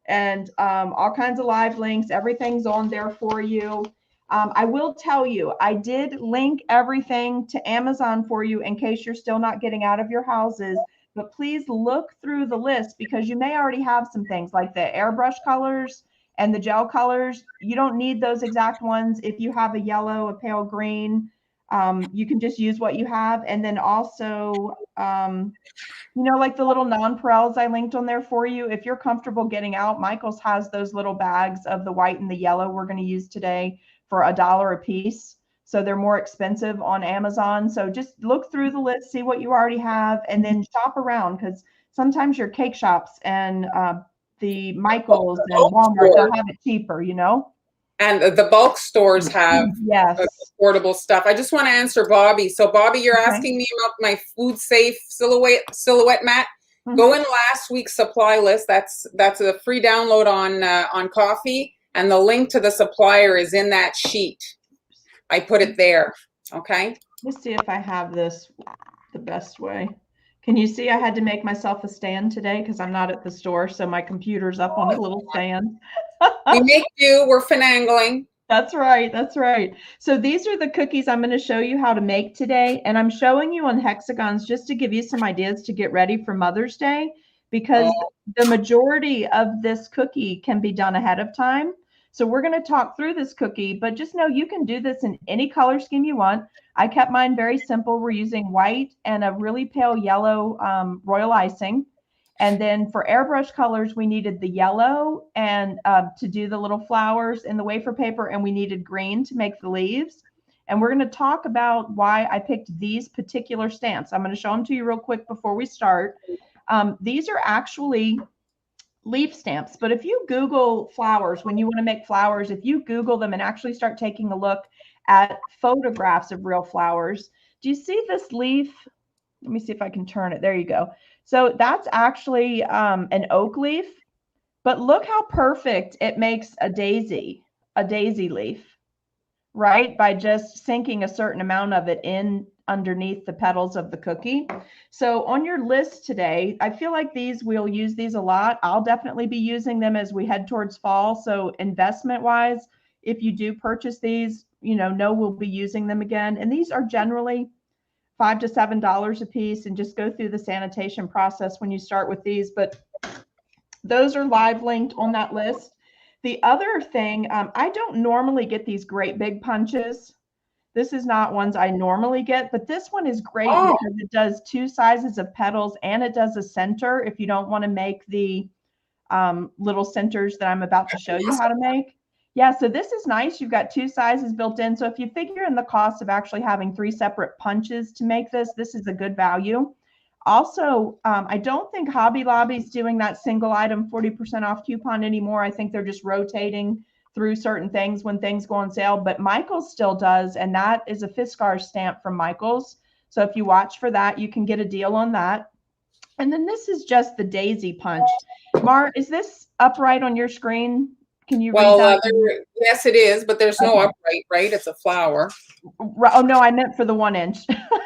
And all kinds of live links. Everything's on there for you. I will tell you, I did link everything to Amazon for you in case you're still not getting out of your houses, but please look through the list because you may already have some things like the airbrush colors and the gel colors. You don't need those exact ones. If you have a yellow, a pale green, you can just use what you have. And then also, you know, like the little nonpareils I linked on there for you. If you're comfortable getting out, Michael's has those little bags of the white and the yellow we're going to use today for $1 a piece. So they're more expensive on Amazon. So just look through the list, see what you already have, and then shop around because sometimes your cake shops and the Michael's and Walmart, they'll have it cheaper, you know? And the bulk stores have affordable stuff. I just want to answer Bobby. So Bobby, you're asking me about my food safe silhouette mat. Go in last week's supply list. That's a free download on coffee. And the link to the supplier is in that sheet. I put it there. Okay. Let's see if I have this the best way. Can you see I had to make myself a stand today because I'm not at the store. So my computer's up on a little stand. We make do. We're finagling. That's right. That's right. So these are the cookies I'm going to show you how to make today. And I'm showing you on hexagons just to give you some ideas to get ready for Mother's Day because the majority of this cookie can be done ahead of time. So we're going to talk through this cookie, but just know you can do this in any color scheme you want. I kept mine very simple. We're using white and a really pale yellow royal icing. And then for airbrush colors, we needed the yellow and to do the little flowers in the wafer paper, and we needed green to make the leaves. And we're going to talk about why I picked these particular stamps. I'm going to show them to you real quick before we start. These are actually leaf stamps, but if you Google flowers, when you want to make flowers, if you Google them and actually start taking a look at photographs of real flowers, do you see this leaf? Let me see if I can turn it. There you go. So that's actually an oak leaf, but look how perfect it makes a daisy leaf, right? By just sinking a certain amount of it in underneath the petals of the cookie. So on your list today, I feel like we'll use these a lot. I'll definitely be using them as we head towards fall. So investment wise, if you do purchase these, know we'll be using them again. And these are generally $5 to $7 a piece, and just go through the sanitation process when you start with these. But those are live linked on that list. The other thing, I don't normally get these great big punches. This is not ones I normally get, but this one is great because it does 2 sizes of petals and it does a center if you don't want to make the little centers that I'm about to show you how to make. Yeah, so this is nice. You've got 2 sizes built in. So if you figure in the cost of actually having 3 separate punches to make this, this is a good value. Also, I don't think Hobby Lobby's doing that single item 40% off coupon anymore. I think they're just rotating through certain things when things go on sale, but Michael's still does, and that is a Fiskars stamp from Michael's. So if you watch for that, you can get a deal on that. And then this is just the daisy punch. Mar, is this upright on your screen? Can you read that? Yes, it is, but there's no upright, right? It's a flower. Oh, no, I meant for the 1 inch.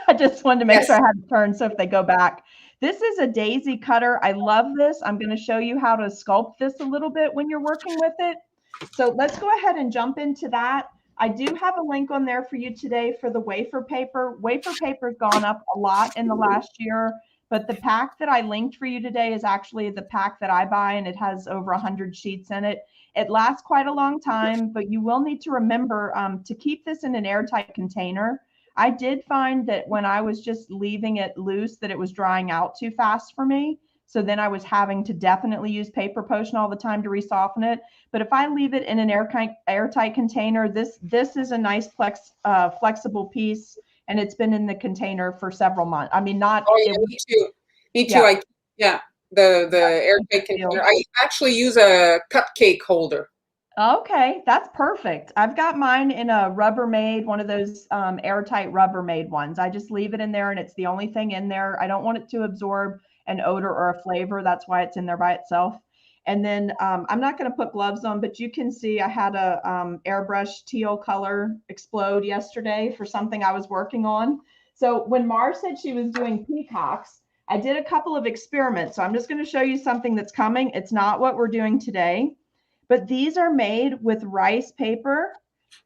I just wanted to make sure I had it turned, so if they go back. This is a daisy cutter. I love this. I'm going to show you how to sculpt this a little bit when you're working with it. So let's go ahead and jump into that. I do have a link on there for you today for the wafer paper. Wafer paper's gone up a lot in the last year, but the pack that I linked for you today is actually the pack that I buy, and it has over 100 sheets in it. It lasts quite a long time, but you will need to remember to keep this in an airtight container. I did find that when I was just leaving it loose that it was drying out too fast for me. So then I was having to definitely use paper potion all the time to resoften it. But if I leave it in an airtight container, this is a nice flexible piece, and it's been in the container for several months. I mean, not. Oh, yeah, me too. Me too. Yeah. The airtight container. I actually use a cupcake holder. Okay, that's perfect. I've got mine in a Rubbermaid, one of those airtight Rubbermaid ones. I just leave it in there, and it's the only thing in there. I don't want it to absorb an odor or a flavor. That's why it's in there by itself. And then I'm not going to put gloves on, but you can see I had a airbrush teal color explode yesterday for something I was working on. So when Mars said she was doing peacocks, I did a couple of experiments. So I'm just going to show you something that's coming. It's not what we're doing today, but these are made with rice paper,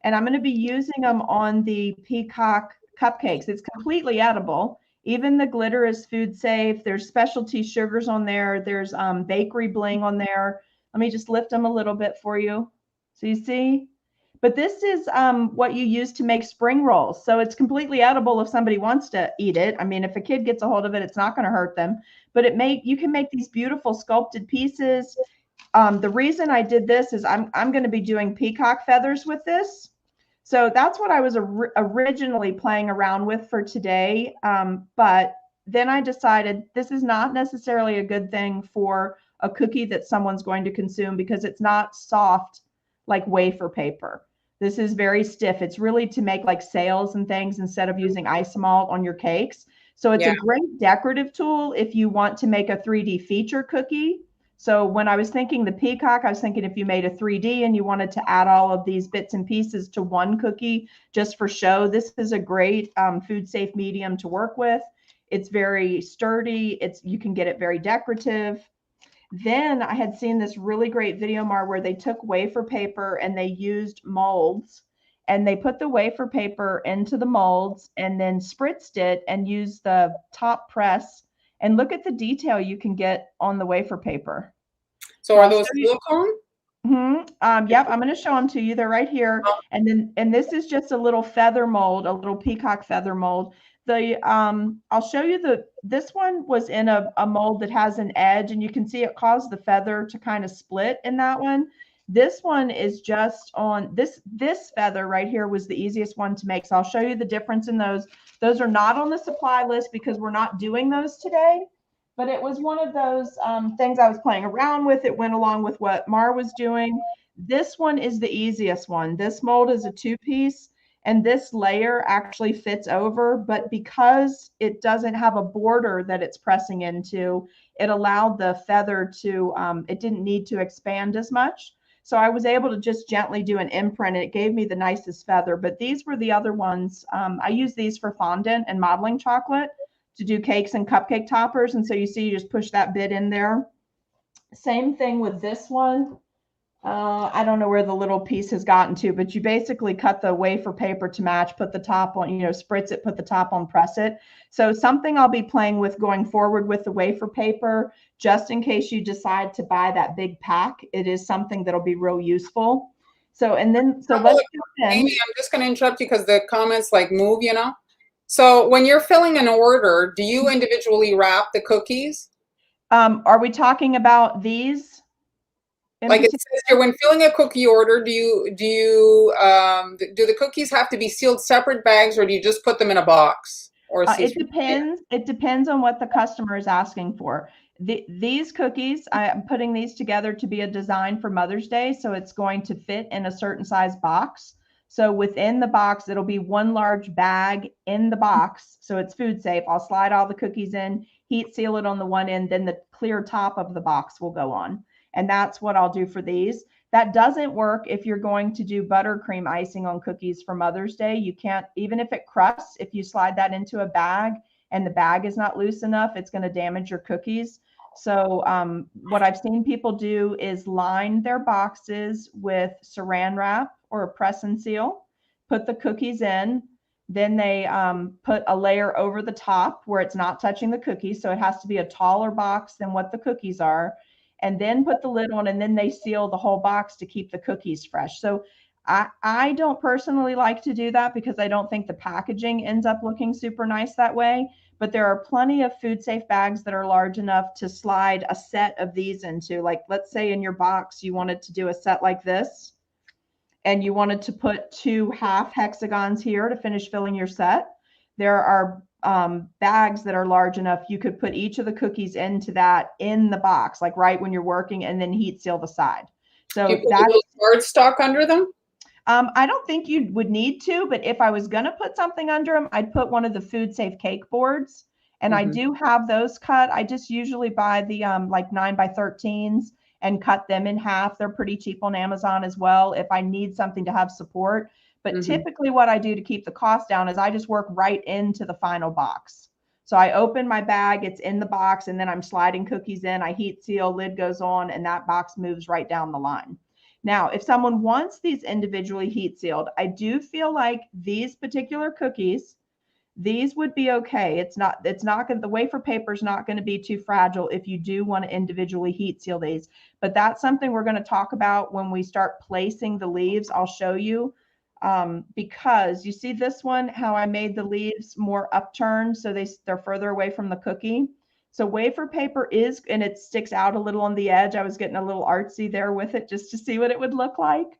and I'm going to be using them on the peacock cupcakes. It's completely edible. Even the glitter is food safe. There's specialty sugars on there. There's bakery bling on there. Let me just lift them a little bit for you. So you see, but this is what you use to make spring rolls. So it's completely edible if somebody wants to eat it. I mean, if a kid gets a hold of it, it's not going to hurt them, but you can make these beautiful sculpted pieces. The reason I did this is I'm going to be doing peacock feathers with this. So that's what I was originally playing around with for today. But then I decided this is not necessarily a good thing for a cookie that someone's going to consume because it's not soft like wafer paper. This is very stiff. It's really to make like sails and things instead of using isomalt on your cakes. So it's a great decorative tool if you want to make a 3D feature cookie. So when I was thinking the peacock, I was thinking if you made a 3D and you wanted to add all of these bits and pieces to one cookie just for show, this is a great food safe medium to work with. It's very sturdy. You can get it very decorative. Then I had seen this really great video, Mar, where they took wafer paper and they used molds, and they put the wafer paper into the molds and then spritzed it and used the top press. And look at the detail you can get on the wafer paper. So are those silicone? Yep, I'm going to show them to you. They're right here. And this is just a little feather mold, a little peacock feather mold. I'll show you this one was in a mold that has an edge, and you can see it caused the feather to kind of split in that one. This one is just on this feather right here was the easiest one to make. So I'll show you the difference in those. Those are not on the supply list because we're not doing those today, but it was one of those things I was playing around with. It went along with what Mar was doing. This one is the easiest one. This mold is a 2-piece. And this layer actually fits over, but because it doesn't have a border that it's pressing into, it allowed the feather to, it didn't need to expand as much. So I was able to just gently do an imprint, and it gave me the nicest feather. But these were the other ones. I use these for fondant and modeling chocolate to do cakes and cupcake toppers. And so you see, you just push that bit in there. Same thing with this one. I don't know where the little piece has gotten to, but you basically cut the wafer paper to match, put the top on, spritz it, put the top on, press it. So something I'll be playing with going forward with the wafer paper, just in case you decide to buy that big pack, it is something that'll be real useful. So let's jump in. Amy, I'm just going to interrupt you because the comments like move, So when you're filling an order, do you individually wrap the cookies? Are we talking about these? Like it says here, when filling a cookie order, do the cookies have to be sealed separate bags, or do you just put them in a box? Or it depends. It depends on what the customer is asking for. These cookies, I'm putting these together to be a design for Mother's Day, so it's going to fit in a certain size box. So within the box, it'll be one large bag in the box, so it's food safe. I'll slide all the cookies in, heat seal it on the one end, then the clear top of the box will go on. And that's what I'll do for these. That doesn't work if you're going to do buttercream icing on cookies for Mother's Day. You can't, even if it crusts, if you slide that into a bag and the bag is not loose enough, it's going to damage your cookies. So what I've seen people do is line their boxes with saran wrap or a press and seal, put the cookies in, then they put a layer over the top where it's not touching the cookies. So it has to be a taller box than what the cookies are. And then put the lid on, and then they seal the whole box to keep the cookies fresh. So I don't personally like to do that because I don't think the packaging ends up looking super nice that way. But there are plenty of food safe bags that are large enough to slide a set of these into. Like, let's say in your box, you wanted to do a set like this, and you wanted to put 2 half hexagons here to finish filling your set. There are bags that are large enough you could put each of the cookies into that in the box, like right when you're working, and then heat seal the side. So do you put a little cardstock under them? I don't think you would need to, but if I was going to put something under them, I'd put one of the food safe cake boards, and I do have those cut. I just usually buy the like 9x13s and cut them in half. They're pretty cheap on Amazon as well if I need something to have support. But typically what I do to keep the cost down is I just work right into the final box. So I open my bag, it's in the box, and then I'm sliding cookies in, I heat seal, lid goes on, and that box moves right down the line. Now, if someone wants these individually heat sealed, I do feel like these particular cookies, these would be okay. It's not going, the wafer paper is not going to be too fragile if you do want to individually heat seal these. But that's something we're going to talk about when we start placing the leaves. I'll show you. Because you see this one, how I made the leaves more upturned so they're further away from the cookie. So wafer paper is, and it sticks out a little on the edge. I was getting a little artsy there with it just to see what it would look like.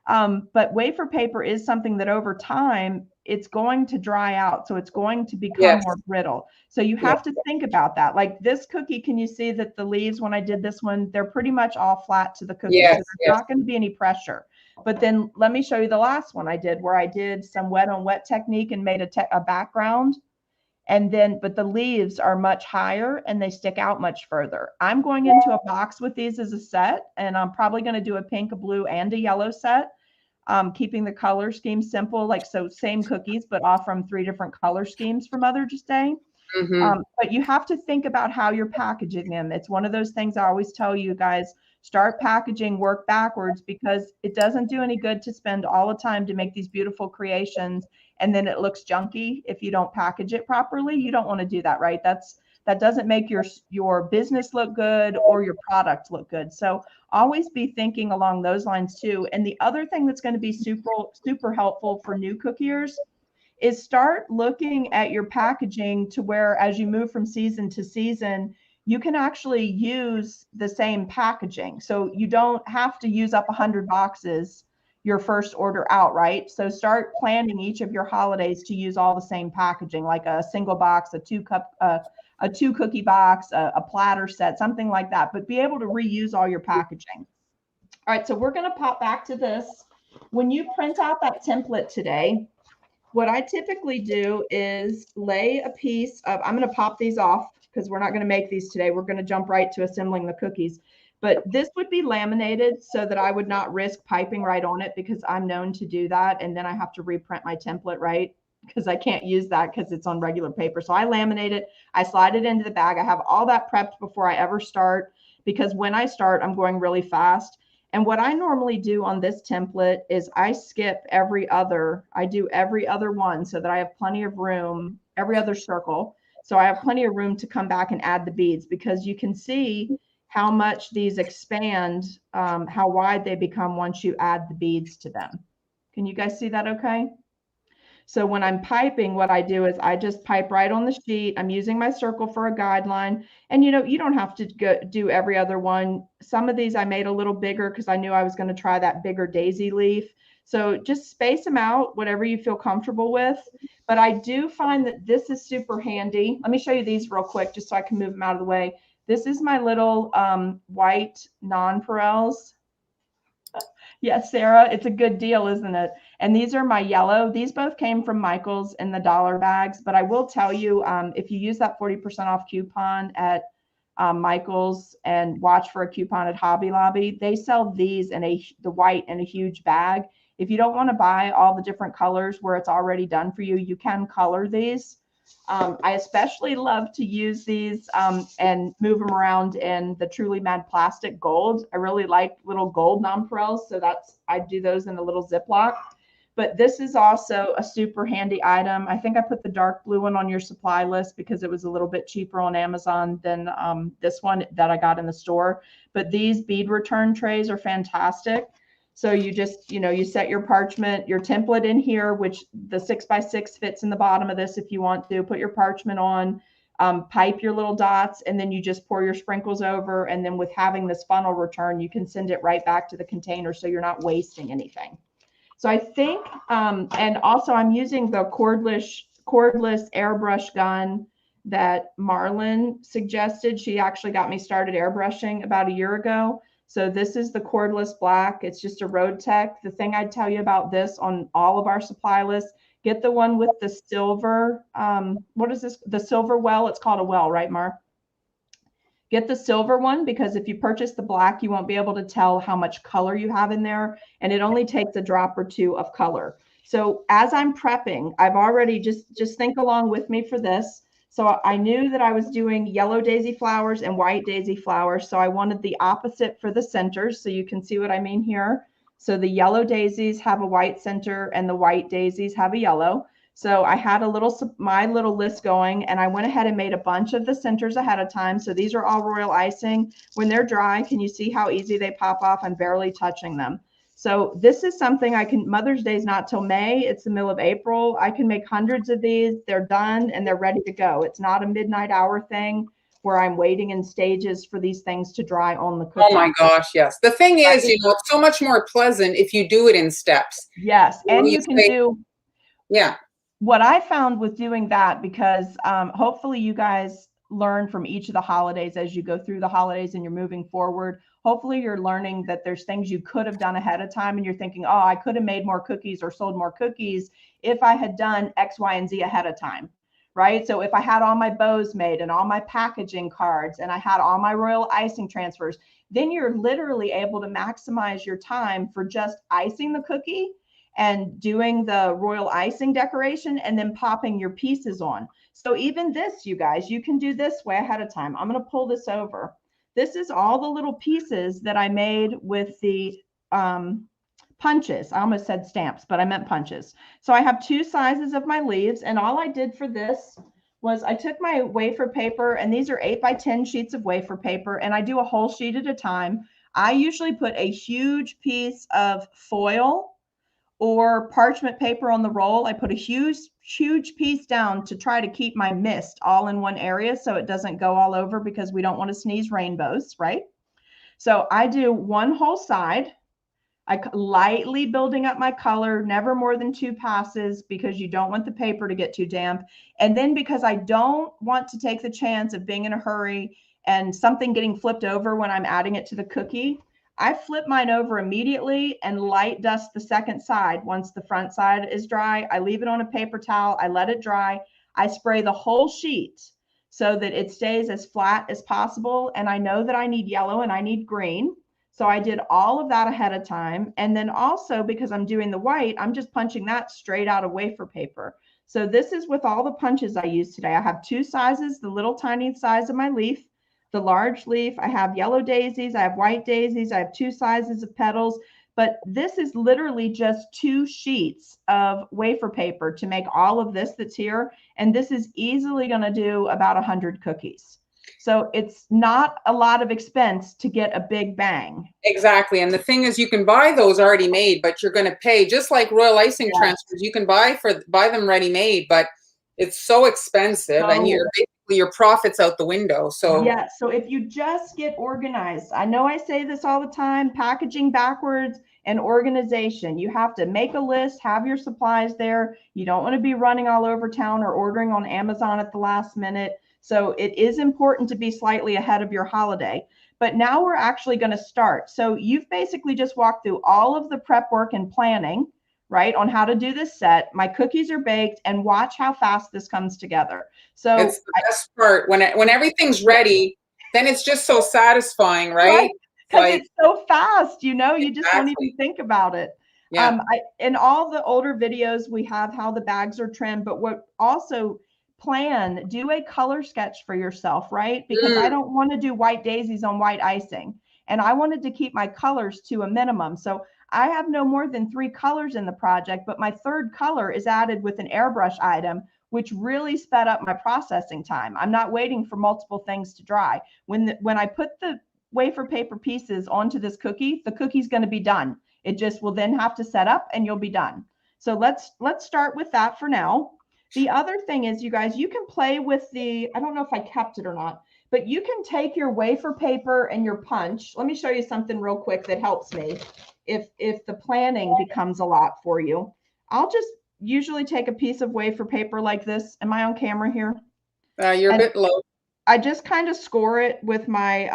But wafer paper is something that over time, it's going to dry out. So it's going to become more brittle. So you have to think about that. Like this cookie, can you see that the leaves, when I did this one, they're pretty much all flat to the cookie. So there's not going to be any pressure. But then let me show you the last one I did, where I did some wet on wet technique and made a background. And then, but the leaves are much higher and they stick out much further. I'm going into a box with these as a set, and I'm probably going to do a pink, a blue, and a yellow set, keeping the color scheme simple, like so same cookies, but off from 3 different color schemes for Mother's Day. But you have to think about how you're packaging them. It's one of those things I always tell you guys, start packaging, work backwards, because it doesn't do any good to spend all the time to make these beautiful creations and then it looks junky if you don't package it properly. You don't want to do that, right? That doesn't make your business look good or your product look good. So always be thinking along those lines too. And the other thing that's going to be super helpful for new cookiers is start looking at your packaging to where as you move from season to season, you can actually use the same packaging. So you don't have to use up 100 boxes your first order out, right? So start planning each of your holidays to use all the same packaging, like a single box, a two cookie box, a platter set, something like that, but be able to reuse all your packaging. All right, so we're going to pop back to this. When you print out that template today, what I typically do is lay a piece of, I'm going to pop these off because we're not going to make these today. We're going to jump right to assembling the cookies. But this would be laminated so that I would not risk piping right on it, because I'm known to do that. And then I have to reprint my template, right? Because I can't use that because it's on regular paper. So I laminate it. I slide it into the bag. I have all that prepped before I ever start, because when I start, I'm going really fast. And what I normally do on this template is I skip I do every other one so that I have plenty of room, every other circle. So I have plenty of room to come back and add the beads, because you can see how much these expand, how wide they become once you add the beads to them. Can you guys see that okay? So when I'm piping, what I do is I just pipe right on the sheet. I'm using my circle for a guideline. And you don't have to do every other one. Some of these I made a little bigger because I knew I was going to try that bigger daisy leaf. So just space them out, whatever you feel comfortable with. But I do find that this is super handy. Let me show you these real quick just so I can move them out of the way. This is my little white nonpareils. Yes, Sarah, it's a good deal, isn't it? And these are my yellow. These both came from Michael's in the dollar bags, but I will tell you, if you use that 40% off coupon at Michael's and watch for a coupon at Hobby Lobby, they sell these in the white in a huge bag. If you don't want to buy all the different colors where it's already done for you, you can color these. I especially love to use these and move them around in the Truly Mad Plastic Gold. I really like little gold nonpareils, so I do those in a little Ziploc. But this is also a super handy item. I think I put the dark blue one on your supply list because it was a little bit cheaper on Amazon than this one that I got in the store. But these bead return trays are fantastic. So you just, you set your parchment, your template in here, which the 6x6 fits in the bottom of this if you want to. Put your parchment on, pipe your little dots, and then you just pour your sprinkles over. And then with having this funnel return, you can send it right back to the container so you're not wasting anything. So I think, and also I'm using the cordless airbrush gun that Marlyn suggested. She actually got me started airbrushing about a year ago. So this is the cordless black. It's just a Road Tech. The thing I'd tell you about this on all of our supply lists, get the one with the silver. What is this? The silver well. It's called a well, right, Mar? Get the silver one, because if you purchase the black, you won't be able to tell how much color you have in there. And it only takes a drop or two of color. So as I'm prepping, I've already just think along with me for this. So I knew that I was doing yellow daisy flowers and white daisy flowers. So I wanted the opposite for the centers. So you can see what I mean here. So the yellow daisies have a white center and the white daisies have a yellow. So I had my little list going, and I went ahead and made a bunch of the centers ahead of time. So these are all royal icing. When they're dry, can you see how easy they pop off? I'm barely touching them. So this is something Mother's Day is not till May. It's the middle of April. I can make hundreds of these. They're done and they're ready to go. It's not a midnight hour thing where I'm waiting in stages for these things to dry on the cookie. Oh my gosh, yes. The thing is, it's so much more pleasant if you do it in steps. Yes, and you can do. Yeah. What I found with doing that, because hopefully you guys learn from each of the holidays as you go through the holidays and you're moving forward. Hopefully you're learning that there's things you could have done ahead of time and you're thinking, oh, I could have made more cookies or sold more cookies if I had done X, Y, and Z ahead of time, right? So if I had all my bows made and all my packaging cards and I had all my royal icing transfers, then you're literally able to maximize your time for just icing the cookie and doing the royal icing decoration and then popping your pieces on. So even this, you guys, you can do this way ahead of time. I'm going to pull this over. This is all the little pieces that I made with the punches. I almost said stamps, but I meant punches. So I have two sizes of my leaves, and all I did for this was I took my wafer paper, and these are 8x10 sheets of wafer paper, and I do a whole sheet at a time. I usually put a huge piece of foil or parchment paper on the roll. I put a huge piece down to try to keep my mist all in one area so it doesn't go all over, because we don't want to sneeze rainbows, right? So I do one whole side. I lightly building up my color, never more than 2 passes, because you don't want the paper to get too damp. And then because I don't want to take the chance of being in a hurry and something getting flipped over when I'm adding it to the cookie, I flip mine over immediately and light dust the second side. Once the front side is dry, I leave it on a paper towel. I let it dry. I spray the whole sheet so that it stays as flat as possible. And I know that I need yellow and I need green. So I did all of that ahead of time. And then also, because I'm doing the white, I'm just punching that straight out of wafer paper. So this is with all the punches I use today. I have 2 sizes, the little tiny size of my leaf, the large leaf. I have yellow daisies, I have white daisies, I have 2 sizes of petals. But this is literally just 2 sheets of wafer paper to make all of this that's here. And this is easily going to do about 100 cookies. So it's not a lot of expense to get a big bang. Exactly. And the thing is, you can buy those already made, but you're going to pay, just like royal icing transfers, you can buy them ready made, but it's so expensive, and you're basically, your profits out the window. So yeah, so if you just get organized, I know I say this all the time, packaging backwards and organization. You have to make a list, have your supplies there. You don't want to be running all over town or ordering on Amazon at the last minute. So it is important to be slightly ahead of your holiday. But now we're actually going to start. So you've basically just walked through all of the prep work and planning, right, on how to do this set. My cookies are baked, and watch how fast this comes together. So it's the best part. When everything's ready, then it's just so satisfying, right? Because it's so fast, you know, you Exactly. just don't even think about it. Yeah. In all the older videos, we have how the bags are trimmed, but what also do a color sketch for yourself, right? Because I don't want to do white daisies on white icing. And I wanted to keep my colors to a minimum. So I have no more than 3 colors in the project, but my 3rd color is added with an airbrush item, which really sped up my processing time. I'm not waiting for multiple things to dry. When I put the wafer paper pieces onto this cookie, the cookie's going to be done. It just will then have to set up and you'll be done. So let's start with that for now. The other thing is, you guys, you can play with I don't know if I kept it or not, but you can take your wafer paper and your punch. Let me show you something real quick that helps me if the planning becomes a lot for you. I'll just usually take a piece of wafer paper like this. Am I on camera here? You're a bit low. I just kind of score it with my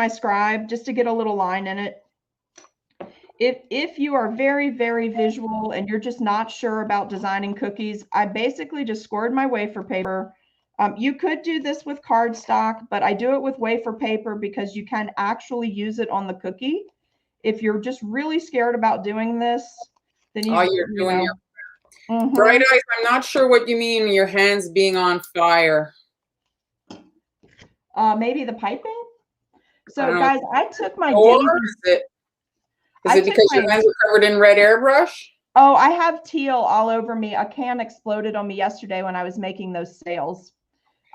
scribe just to get a little line in it. If you are very, very visual and you're just not sure about designing cookies, I basically just scored my wafer paper. You could do this with cardstock, but I do it with wafer paper because you can actually use it on the cookie. If you're just really scared about doing this, then you're doing your bright eyes. I'm not sure what you mean, your hands being on fire. Maybe the piping. So guys, I took my Is it because your hands are covered in red airbrush? Oh, I have teal all over me. A can exploded on me yesterday when I was making those sails.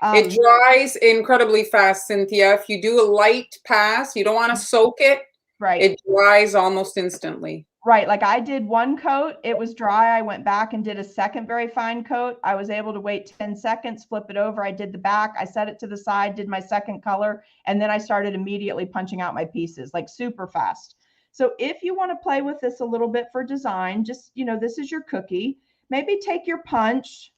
It dries incredibly fast, Cynthia. If you do a light pass, you don't want to soak it. Right. It dries almost instantly. Right. Like I did one coat, it was dry. I went back and did a second very fine coat. I was able to wait 10 seconds, flip it over. I did the back. I set it to the side, did my second color, and then I started immediately punching out my pieces, like super fast. So if you want to play with this a little bit for design, just, you know, this is your cookie. Maybe take your punch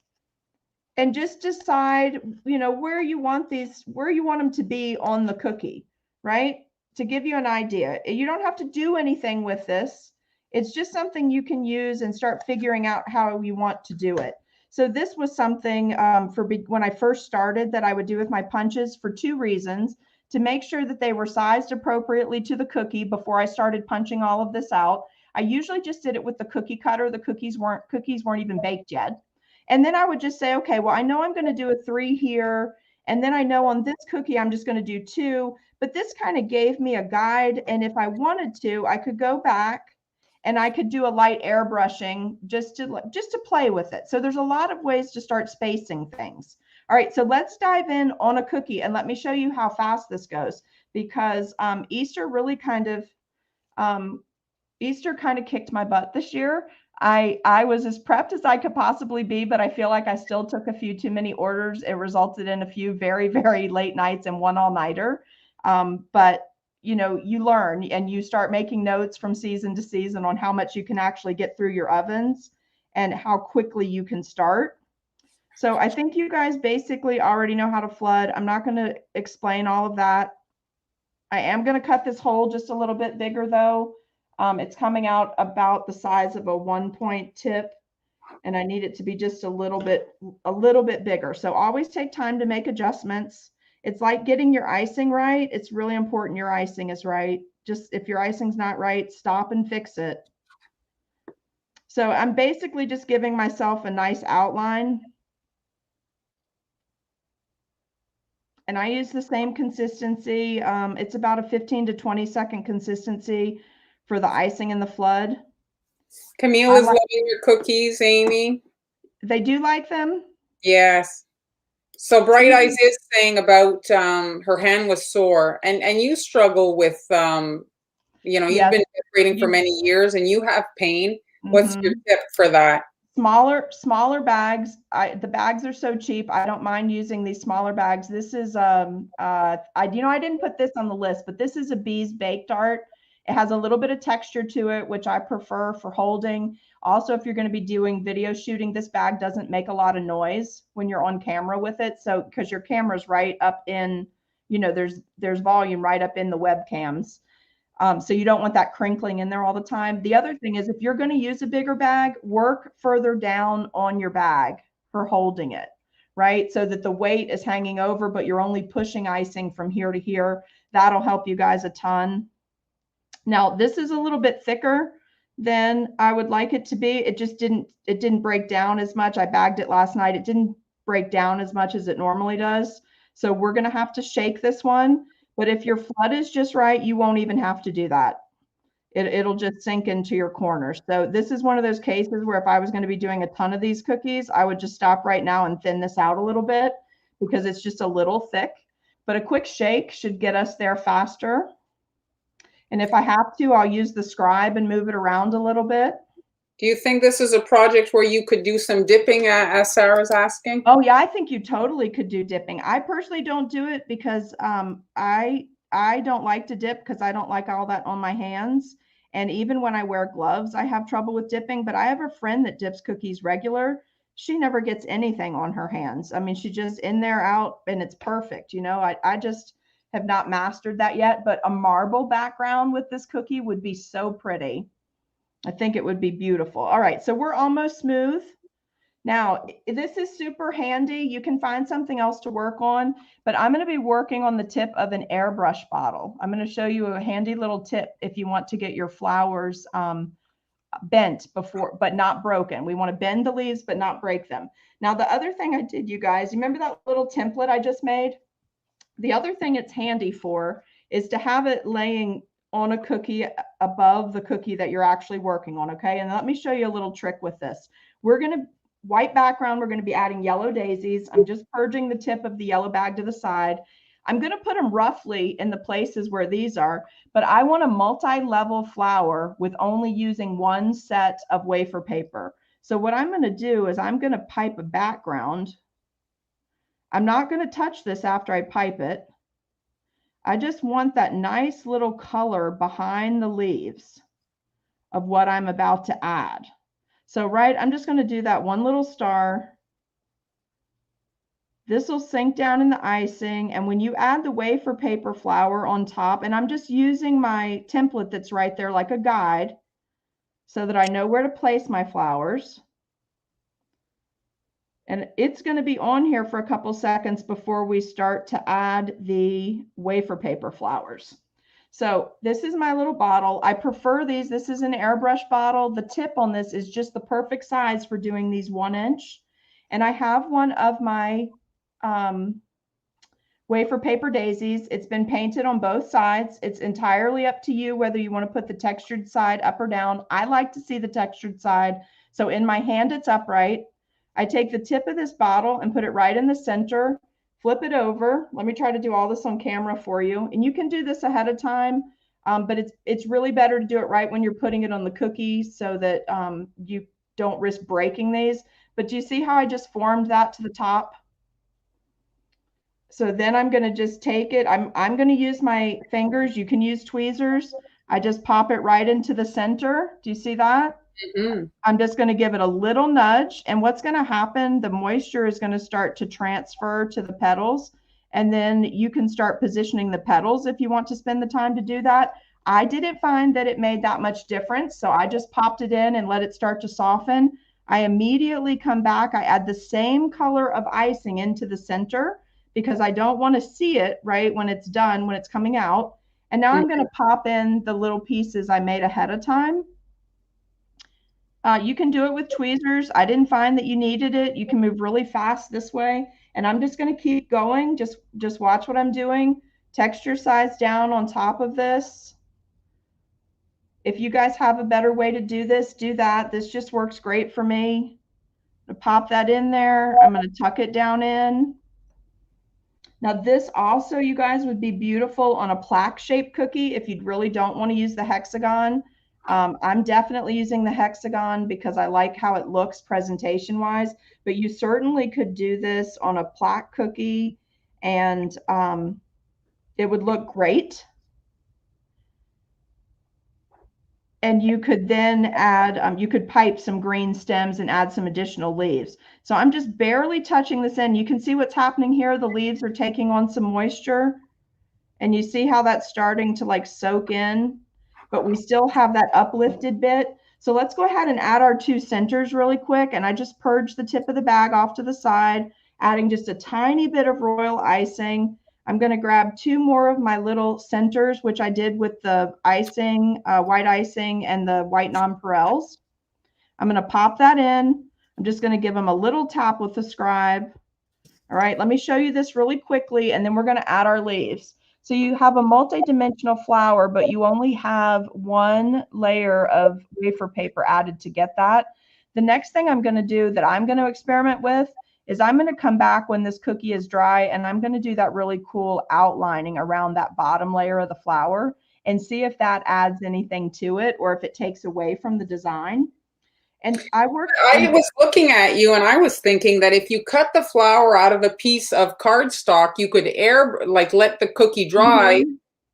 and just decide, you know, where you want them to be on the cookie, right? To give you an idea. You don't have to do anything with this. It's just something you can use and start figuring out how you want to do it. So this was something when I first started that I would do with my punches for 2 reasons. To make sure that they were sized appropriately to the cookie before I started punching all of this out. I usually just did it with the cookie cutter. The cookies weren't even baked yet. And then I would just say, okay, well, I know I'm going to do a 3 here. And then I know on this cookie, I'm just going to do 2. But this kind of gave me a guide. And if I wanted to, I could go back and I could do a light airbrushing just to play with it. So there's a lot of ways to start spacing things. All right, so let's dive in on a cookie and let me show you how fast this goes, because Easter really kind of Easter kind of kicked my butt this year. I was as prepped as I could possibly be, but I feel like I still took a few too many orders. It resulted in a few very, very late nights and one all-nighter. But you know, you learn and you start making notes from season to season on how much you can actually get through your ovens and how quickly you can start. So I think you guys basically already know how to flood. I'm not going to explain all of that. I am going to cut this hole just a little bit bigger though. It's coming out about the size of a 1-point tip, and I need it to be just a little bit bigger. So always take time to make adjustments. It's like getting your icing right. It's really important your icing is right. Just if your icing's not right, stop and fix it. So I'm basically just giving myself a nice outline. And I use the same consistency. It's about a 15 to 20 second consistency for the icing and the flood. Camille is loving your cookies, Amy. They do like them? Yes. So Bright Eyes is saying about her hand was sore, and you struggle with you know, you've been decorating for many years and you have pain. What's your tip for that? Smaller bags. The bags are so cheap. I don't mind using these smaller bags. This is I didn't put this on the list, but this is a Bee's Baked Art. It has a little bit of texture to it, which I prefer for holding. Also, if you're going to be doing video shooting, this bag doesn't make a lot of noise when you're on camera with it. So because your camera's right up in, you know, there's volume right up in the webcams. So you don't want that crinkling in there all the time. The other thing is if you're going to use a bigger bag, work further down on your bag for holding it, right? So that the weight is hanging over, but you're only pushing icing from here to here. That'll help you guys a ton. Now, this is a little bit thicker than I would like it to be. It just didn't break down as much. I bagged it last night. It didn't break down as much as it normally does. So we're going to have to shake this one. But if your flood is just right, you won't even have to do that. It'll just sink into your corners. So this is one of those cases where if I was going to be doing a ton of these cookies, I would just stop right now and thin this out a little bit because it's just a little thick. But a quick shake should get us there faster. And if I have to, I'll use the scribe and move it around a little bit. Do you think this is a project where you could do some dipping, as Sarah's asking? Oh yeah, I think you totally could do dipping. I personally don't do it because I don't like to dip because I don't like all that on my hands. And even when I wear gloves, I have trouble with dipping. But I have a friend that dips cookies regular. She never gets anything on her hands. I mean, she just in there, out, and it's perfect. You know, I just have not mastered that yet. But a marble background with this cookie would be so pretty. I think it would be beautiful. All right, so we're almost smooth. Now, this is super handy. You can find something else to work on, but I'm going to be working on the tip of an airbrush bottle. I'm going to show you a handy little tip if you want to get your flowers bent before, but not broken. We want to bend the leaves, but not break them. Now, the other thing I did, you guys, remember that little template I just made? The other thing it's handy for is to have it laying on a cookie above the cookie that you're actually working on, okay? And let me show you a little trick with this. We're going to, white background, we're going to be adding yellow daisies. I'm just purging the tip of the yellow bag to the side. I'm going to put them roughly in the places where these are, but I want a multi-level flower with only using one set of wafer paper. So what I'm going to do is I'm going to pipe a background. I'm not going to touch this after I pipe it. I just want that nice little color behind the leaves of what I'm about to add. So, right, I'm just going to do that one little star. This will sink down in the icing. And when you add the wafer paper flower on top, and I'm just using my template that's right there like a guide so that I know where to place my flowers. And it's going to be on here for a couple seconds before we start to add the wafer paper flowers. So this is my little bottle. I prefer these. This is an airbrush bottle. The tip on this is just the perfect size for doing these 1 inch. And I have one of my wafer paper daisies. It's been painted on both sides. It's entirely up to you whether you want to put the textured side up or down. I like to see the textured side. So in my hand, it's upright. I take the tip of this bottle and put it right in the center, flip it over. Let me try to do all this on camera for you. And you can do this ahead of time. But it's really better to do it right when you're putting it on the cookie so that you don't risk breaking these. But do you see how I just formed that to the top? So then I'm going to just take it. I'm going to use my fingers. You can use tweezers. I just pop it right into the center. Do you see that? Mm-hmm. I'm just going to give it a little nudge. And what's going to happen, the moisture is going to start to transfer to the petals. And then you can start positioning the petals if you want to spend the time to do that. I didn't find that it made that much difference. So I just popped it in and let it start to soften. I immediately come back. I add the same color of icing into the center because I don't want to see it right when it's done, when it's coming out. And now I'm going to pop in the little pieces I made ahead of time. You can do it with tweezers. I didn't find that you needed it. You can move really fast this way. And I'm just going to keep going. Just watch what I'm doing. Texture size down on top of this. If you guys have a better way to do this, do that. This just works great for me. I'm gonna pop that in there. I'm going to tuck it down in. Now this also, you guys, would be beautiful on a plaque shaped cookie if you really don't want to use the hexagon. I'm definitely using the hexagon because I like how it looks presentation wise, but you certainly could do this on a plaque cookie and it would look great. And you could then add, you could pipe some green stems and add some additional leaves. So I'm just barely touching this in. You can see what's happening here. The leaves are taking on some moisture and you see how that's starting to like soak in, but we still have that uplifted bit. So let's go ahead and add our two centers really quick. And I just purged the tip of the bag off to the side, adding just a tiny bit of royal icing. I'm going to grab two more of my little centers, which I did with the icing, white icing and the white nonpareils. I'm going to pop that in. I'm just going to give them a little tap with the scribe. All right, let me show you this really quickly, and then we're going to add our leaves. So you have a multi-dimensional flower, but you only have one layer of wafer paper added to get that. The next thing I'm going to do that I'm going to experiment with is I'm going to come back when this cookie is dry and I'm going to do that really cool outlining around that bottom layer of the flower and see if that adds anything to it or if it takes away from the design. And I was looking at you and I was thinking that if you cut the flour out of a piece of cardstock, you could let the cookie dry,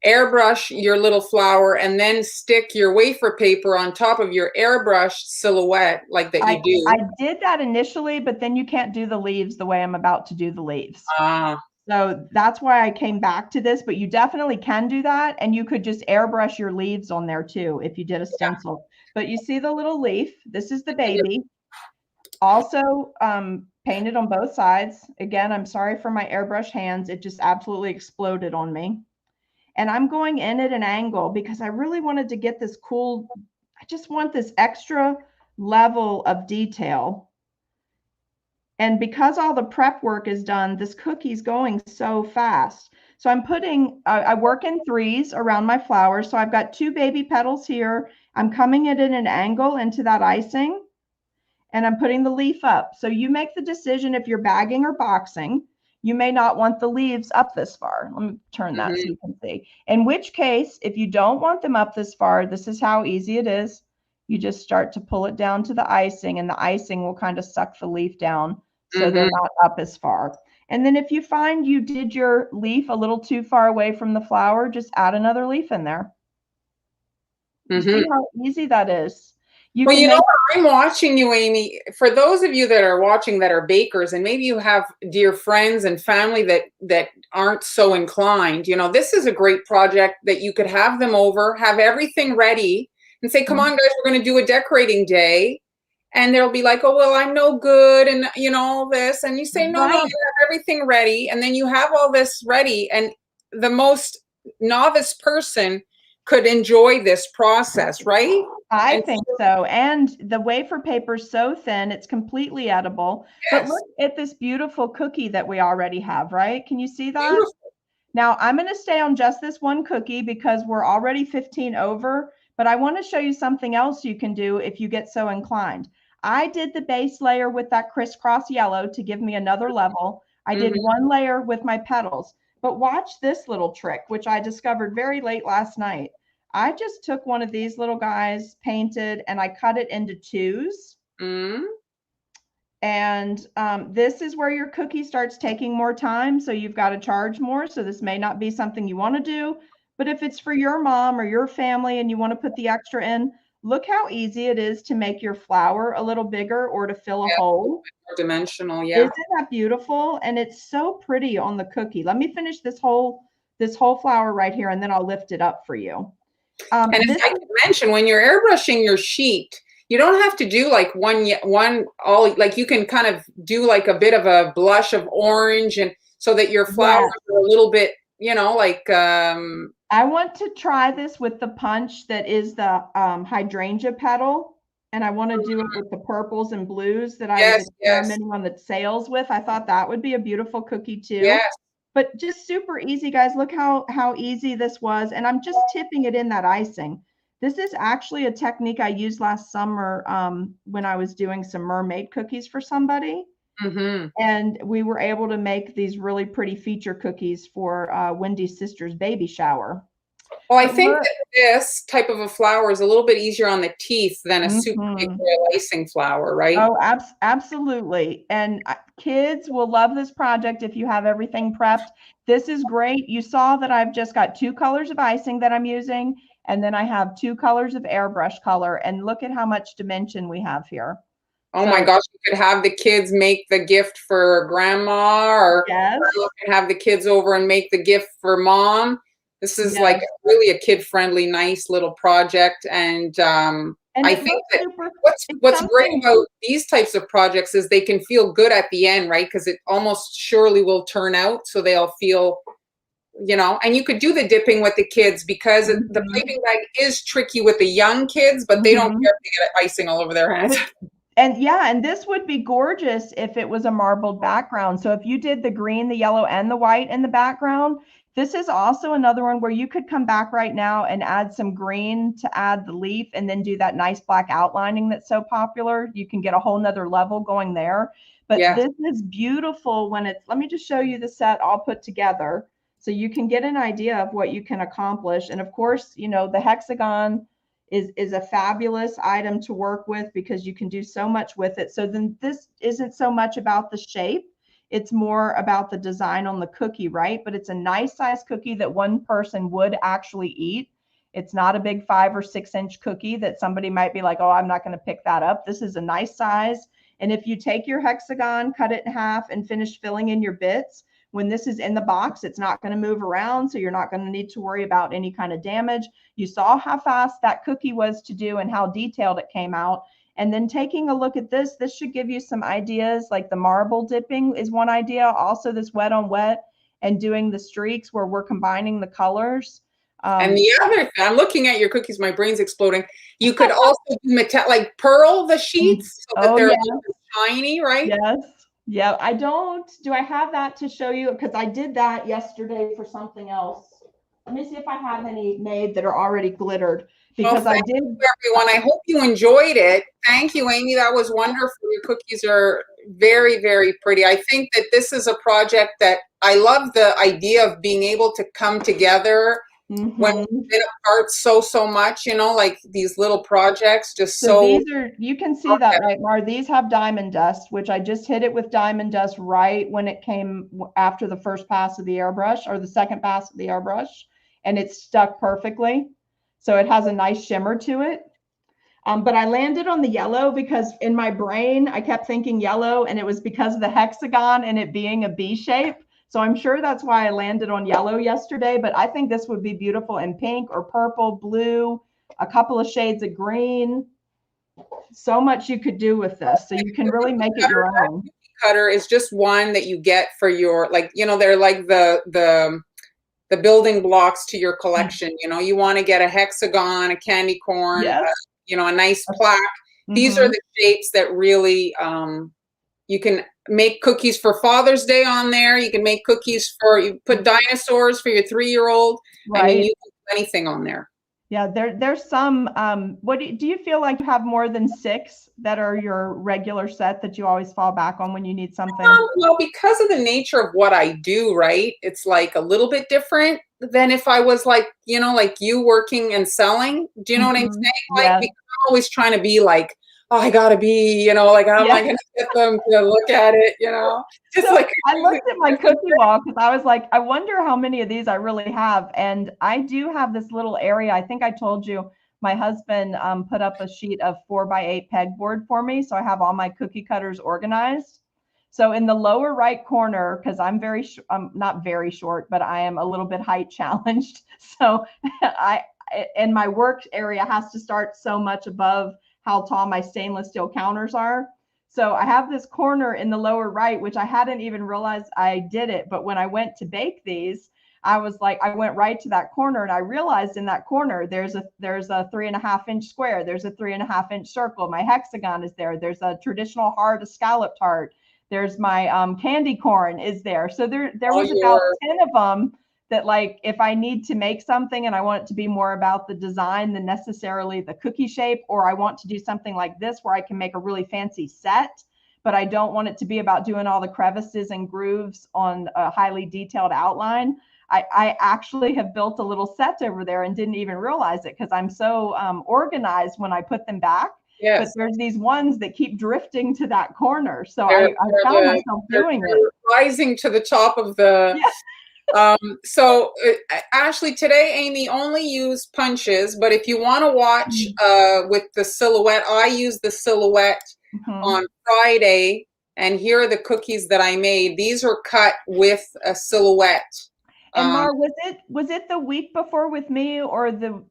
airbrush your little flower, and then stick your wafer paper on top of your airbrushed silhouette like that you do. I did that initially, but then you can't do the leaves the way I'm about to do the leaves. So that's why I came back to this, but you definitely can do that. And you could just airbrush your leaves on there too if you did a stencil. Yeah. But you see the little leaf. This is the baby. Also painted on both sides. Again, I'm sorry for my airbrush hands. It just absolutely exploded on me. And I'm going in at an angle because I really wanted to get this cool, I just want this extra level of detail. And because all the prep work is done, this cookie's going so fast. So I'm putting, I work in threes around my flower. So I've got two baby petals here. I'm coming in at an angle into that icing and I'm putting the leaf up. So you make the decision if you're bagging or boxing. You may not want the leaves up this far. Let me turn that so you can see. In which case, if you don't want them up this far, this is how easy it is. You just start to pull it down to the icing and the icing will kind of suck the leaf down so they're not up as far. And then if you find you did your leaf a little too far away from the flower, just add another leaf in there. You see how easy that is. I'm watching you, Amy. For those of you that are watching that are bakers, and maybe you have dear friends and family that aren't so inclined, this is a great project that you could have them over, have everything ready, and say, come on, guys, we're going to do a decorating day. And they'll be like, oh, well, I'm no good. And, all this. And you say, no, you have everything ready. And then you have all this ready. And the most novice person could enjoy this process, right? I think so. And the wafer paper is so thin, it's completely edible. Yes. But look at this beautiful cookie that we already have, right? Can you see that? Beautiful. Now, I'm going to stay on just this one cookie because we're already 15 over. But I want to show you something else you can do if you get so inclined. I did the base layer with that crisscross yellow to give me another level. I did one layer with my petals. But watch this little trick, which I discovered very late last night. I just took one of these little guys, painted, and I cut it into 2s. And this is where your cookie starts taking more time. So you've got to charge more. So this may not be something you want to do. But if it's for your mom or your family and you want to put the extra in, look how easy it is to make your flower a little bigger or to fill a hole. More dimensional, yeah. Isn't that beautiful? And it's so pretty on the cookie. Let me finish this whole flower right here, and then I'll lift it up for you. And if I could mention, when you're airbrushing your sheet, you don't have to do like like you can kind of do like a bit of a blush of orange, and so that your flowers are a little bit, you know, like I want to try this with the punch that is the hydrangea petal, and I want to do it with the purples and blues that I was experimenting on the sails with. I thought that would be a beautiful cookie too. Yes. But just super easy, guys. Look how easy this was. And I'm just tipping it in that icing. This is actually a technique I used last summer when I was doing some mermaid cookies for somebody. And we were able to make these really pretty feature cookies for Wendy's sister's baby shower. Well, I think that this type of a flower is a little bit easier on the teeth than a super big icing flower, right? Oh, absolutely. And kids will love this project if you have everything prepped. This is great. You saw that I've just got 2 colors of icing that I'm using, and then I have 2 colors of airbrush color. And look at how much dimension we have here. Oh my gosh, you could have the kids make the gift for grandma, or you can have the kids over and make the gift for mom. This is like really a kid-friendly, nice little project. And I think that what's great about these types of projects is they can feel good at the end, right? Because it almost surely will turn out, so they'll feel, you know, and you could do the dipping with the kids, because the piping bag is tricky with the young kids, but they don't care if they get icing all over their hands. And and this would be gorgeous if it was a marbled background. So if you did the green, the yellow, and the white in the background, this is also another one where you could come back right now and add some green to add the leaf, and then do that nice black outlining that's so popular. You can get a whole nother level going there. But this is beautiful when it's, let me just show you the set all put together so you can get an idea of what you can accomplish. And of course, you know, the hexagon is a fabulous item to work with because you can do so much with it. So then this isn't so much about the shape. It's more about the design on the cookie, right? But it's a nice size cookie that one person would actually eat. It's not a big 5 or 6 inch cookie that somebody might be like, oh, I'm not going to pick that up. This is a nice size. And if you take your hexagon, cut it in half, and finish filling in your bits, when this is in the box, it's not going to move around. So you're not going to need to worry about any kind of damage. You saw how fast that cookie was to do and how detailed it came out. And then taking a look at this should give you some ideas, like the marble dipping is one idea. Also this wet on wet and doing the streaks where we're combining the colors. And the other thing, I'm looking at your cookies, my brain's exploding. You could also do like pearl the sheets so that they're a little bit shiny, right? Yes. Yeah, do I have that to show you? Because I did that yesterday for something else. Let me see if I have any made that are already glittered. Because I did. Everyone, I hope you enjoyed it. Thank you, Amy. That was wonderful. Your cookies are very, very pretty. I think that this is a project that I love, the idea of being able to come together when we've been apart so much, you know, like these little projects, just so these are, you can see that, right, Mar? These have diamond dust, which I just hit it with diamond dust right when it came after the first pass of the airbrush, or the second pass of the airbrush, and it's stuck perfectly. So it has a nice shimmer to it. But I landed on the yellow because in my brain, I kept thinking yellow, and it was because of the hexagon and it being a B shape. So I'm sure that's why I landed on yellow yesterday, but I think this would be beautiful in pink or purple, blue, a couple of shades of green. So much you could do with this. So you can really make it your own. Cutter is just one that you get for your, like, you know, they're like the building blocks to your collection. You know, you want to get a hexagon, a candy corn, you know, a nice plaque. These are the shapes that really, you can make cookies for Father's Day on there. You can make cookies for, you put dinosaurs for your 3-year-old. Right. I mean, you can do anything on there. Yeah, there's some, what do you feel like you have more than 6 that are your regular set that you always fall back on when you need something? Well, because of the nature of what I do, right? It's like a little bit different. than if I was like, you know, like you working and selling. Do you know what I'm saying? Like, Yeah. because I'm always trying to be like, oh, I gotta be, you know, like how am I gonna get them to look at it, you know? Just So like I looked at my cookie wall because I was like, I wonder how many of these I really have. And I do have this little area. I think I told you my husband put up a sheet of 4x8 pegboard for me. So I have all my cookie cutters organized. So in the lower right corner, because I'm not very short, but I am a little bit height challenged. So I, and my work area has to start so much above how tall my stainless steel counters are. So I have this corner in the lower right, which I hadn't even realized I did it. But when I went to bake these, I was like, I went right to that corner and I realized in that corner, there's a 3.5-inch square. There's a 3.5-inch circle. My hexagon is there. There's a traditional hard escalloped heart. There's my candy corn is there. So there was about 10 of them that, like, if I need to make something and I want it to be more about the design than necessarily the cookie shape, or I want to do something like this where I can make a really fancy set, but I don't want it to be about doing all the crevices and grooves on a highly detailed outline. I actually have built a little set over there and didn't even realize it because I'm so organized when I put them back. yes. But there's these ones that keep drifting to that corner. So I found myself doing it. Rising to the top of the... Yeah. So Ashley, today Amy only used punches, but if you want to watch with the silhouette, I used the silhouette on Friday, and here are the cookies that I made. These are cut with a silhouette. And Mar, was it the week before with me or the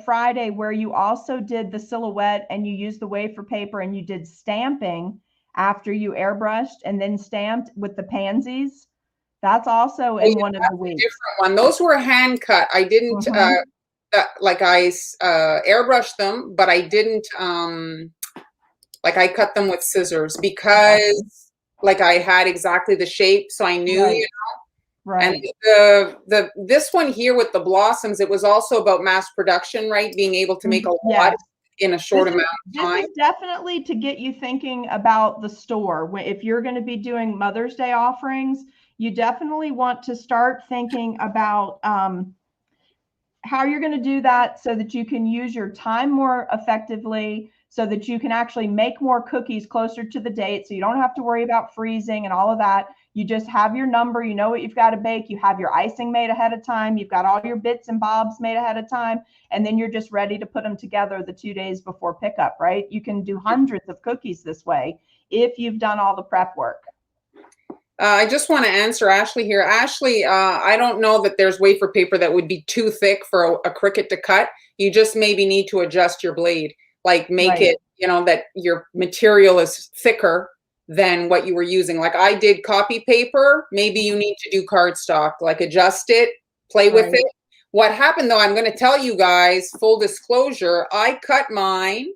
Friday where you also did the silhouette and you used the wafer paper and you did stamping after you airbrushed and then stamped with the pansies? That's also in one of the weeks. Different one. Those were hand cut. I didn't like I airbrushed them, but I didn't like I cut them with scissors because like I had exactly the shape, so I knew, you know. Right. And this one here with the blossoms, it was also about mass production, right? Being able to make a lot in a short amount of time. This is definitely to get you thinking about the store. If you're going to be doing Mother's Day offerings, you definitely want to start thinking about how you're going to do that so that you can use your time more effectively, so that you can actually make more cookies closer to the date, so you don't have to worry about freezing and all of that. You just have your number, you know what you've got to bake, you have your icing made ahead of time, you've got all your bits and bobs made ahead of time, and then you're just ready to put them together the 2 days before pickup, right? You can do hundreds of cookies this way if you've done all the prep work. I just want to answer Ashley here. Ashley, I don't know that there's wafer paper that would be too thick for a Cricut to cut. You just maybe need to adjust your blade, like make it, you know, that your material is thicker than what you were using. Like I did copy paper, maybe you need to do cardstock, like adjust it, play with it. What happened though, I'm going to tell you guys, full disclosure, I cut mine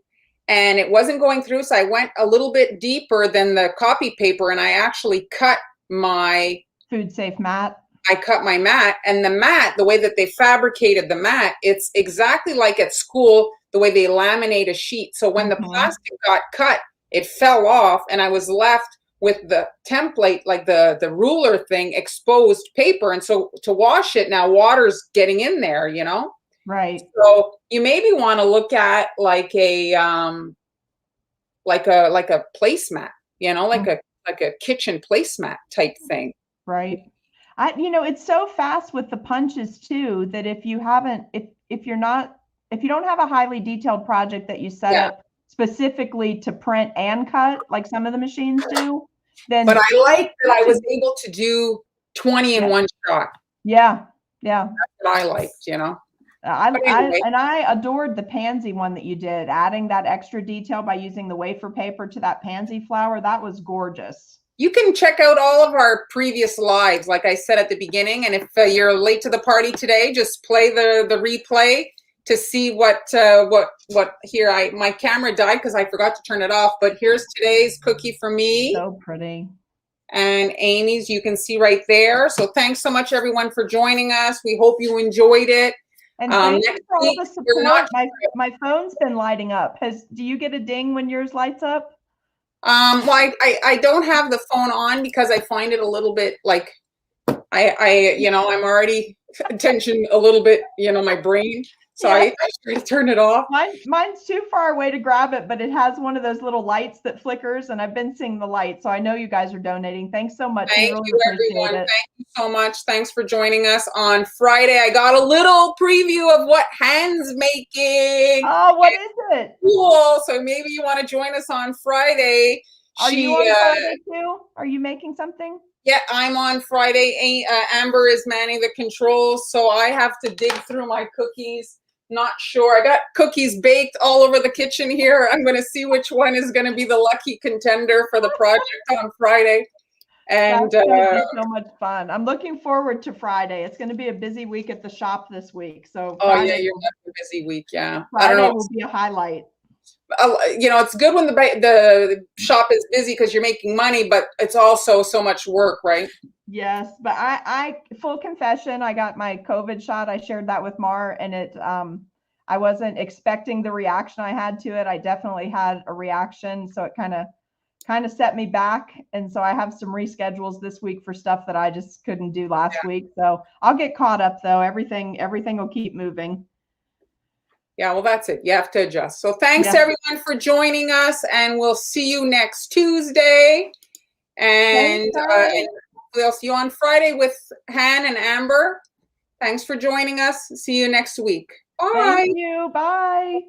and it wasn't going through, so I went a little bit deeper than the copy paper and I actually cut my food safe mat. I cut my mat, and the mat, the way that they fabricated the mat, it's exactly like at school, the way they laminate a sheet. So when the plastic got cut, it fell off and I was left with the template, like the ruler thing, exposed paper. And so to wash it now, water's getting in there, you know? Right. So you maybe want to look at like a placemat, you know, like a kitchen placemat type thing. Right. You know, it's so fast with the punches too, that if you don't have a highly detailed project that you set up specifically to print and cut, like some of the machines do, then. But I like that I was able to do 20 in one shot. Yeah. Yeah. That's what I liked, you know. I adored the pansy one that you did, adding that extra detail by using the wafer paper to that pansy flower. That was gorgeous. You can check out all of our previous lives, like I said at the beginning. And if you're late to the party today, just play the replay to see what here. My camera died because I forgot to turn it off. But here's today's cookie for me. So pretty. And Amy's, you can see right there. So thanks so much, everyone, for joining us. We hope you enjoyed it. And thank you for all the support. My phone's been lighting up. Do you get a ding when yours lights up? Well, I don't have the phone on because I find it a little bit like I'm already attention a little bit, you know, my brain. So Yes. I try to turn it off. Mine's too far away to grab it, but it has one of those little lights that flickers, and I've been seeing the light. So I know you guys are donating. Thanks so much. Thank We really you, appreciate everyone. it. Thank you so much. Thanks for joining us on Friday. I got a little preview of what Han's making. Oh, what is it? Cool. So maybe you want to join us on Friday. Are you on Friday too? Are you making something? Yeah, I'm on Friday. Amber is manning the controls, so I have to dig through my cookies. Not sure. I got cookies baked all over the kitchen here. I'm going to see which one is going to be the lucky contender for the project on Friday. And that's going to be so much fun. I'm looking forward to Friday. It's going to be a busy week at the shop this week. So Friday, yeah, you're having a busy week. Yeah, Friday I don't know. will be a highlight. You know, it's good when the shop is busy because you're making money, but it's also so much work, right? Yes, but I full confession, I got my COVID shot. I shared that with Mar, and it I wasn't expecting the reaction I had to it. I definitely had a reaction, so it kind of set me back. And so I have some reschedules this week for stuff that I just couldn't do last week. So I'll get caught up though. Everything will keep moving. Yeah, well, that's it. You have to adjust. So thanks everyone for joining us, and we'll see you next Tuesday. And we'll see you on Friday with Han and Amber. Thanks for joining us. See you next week. Bye. Thank you. Bye.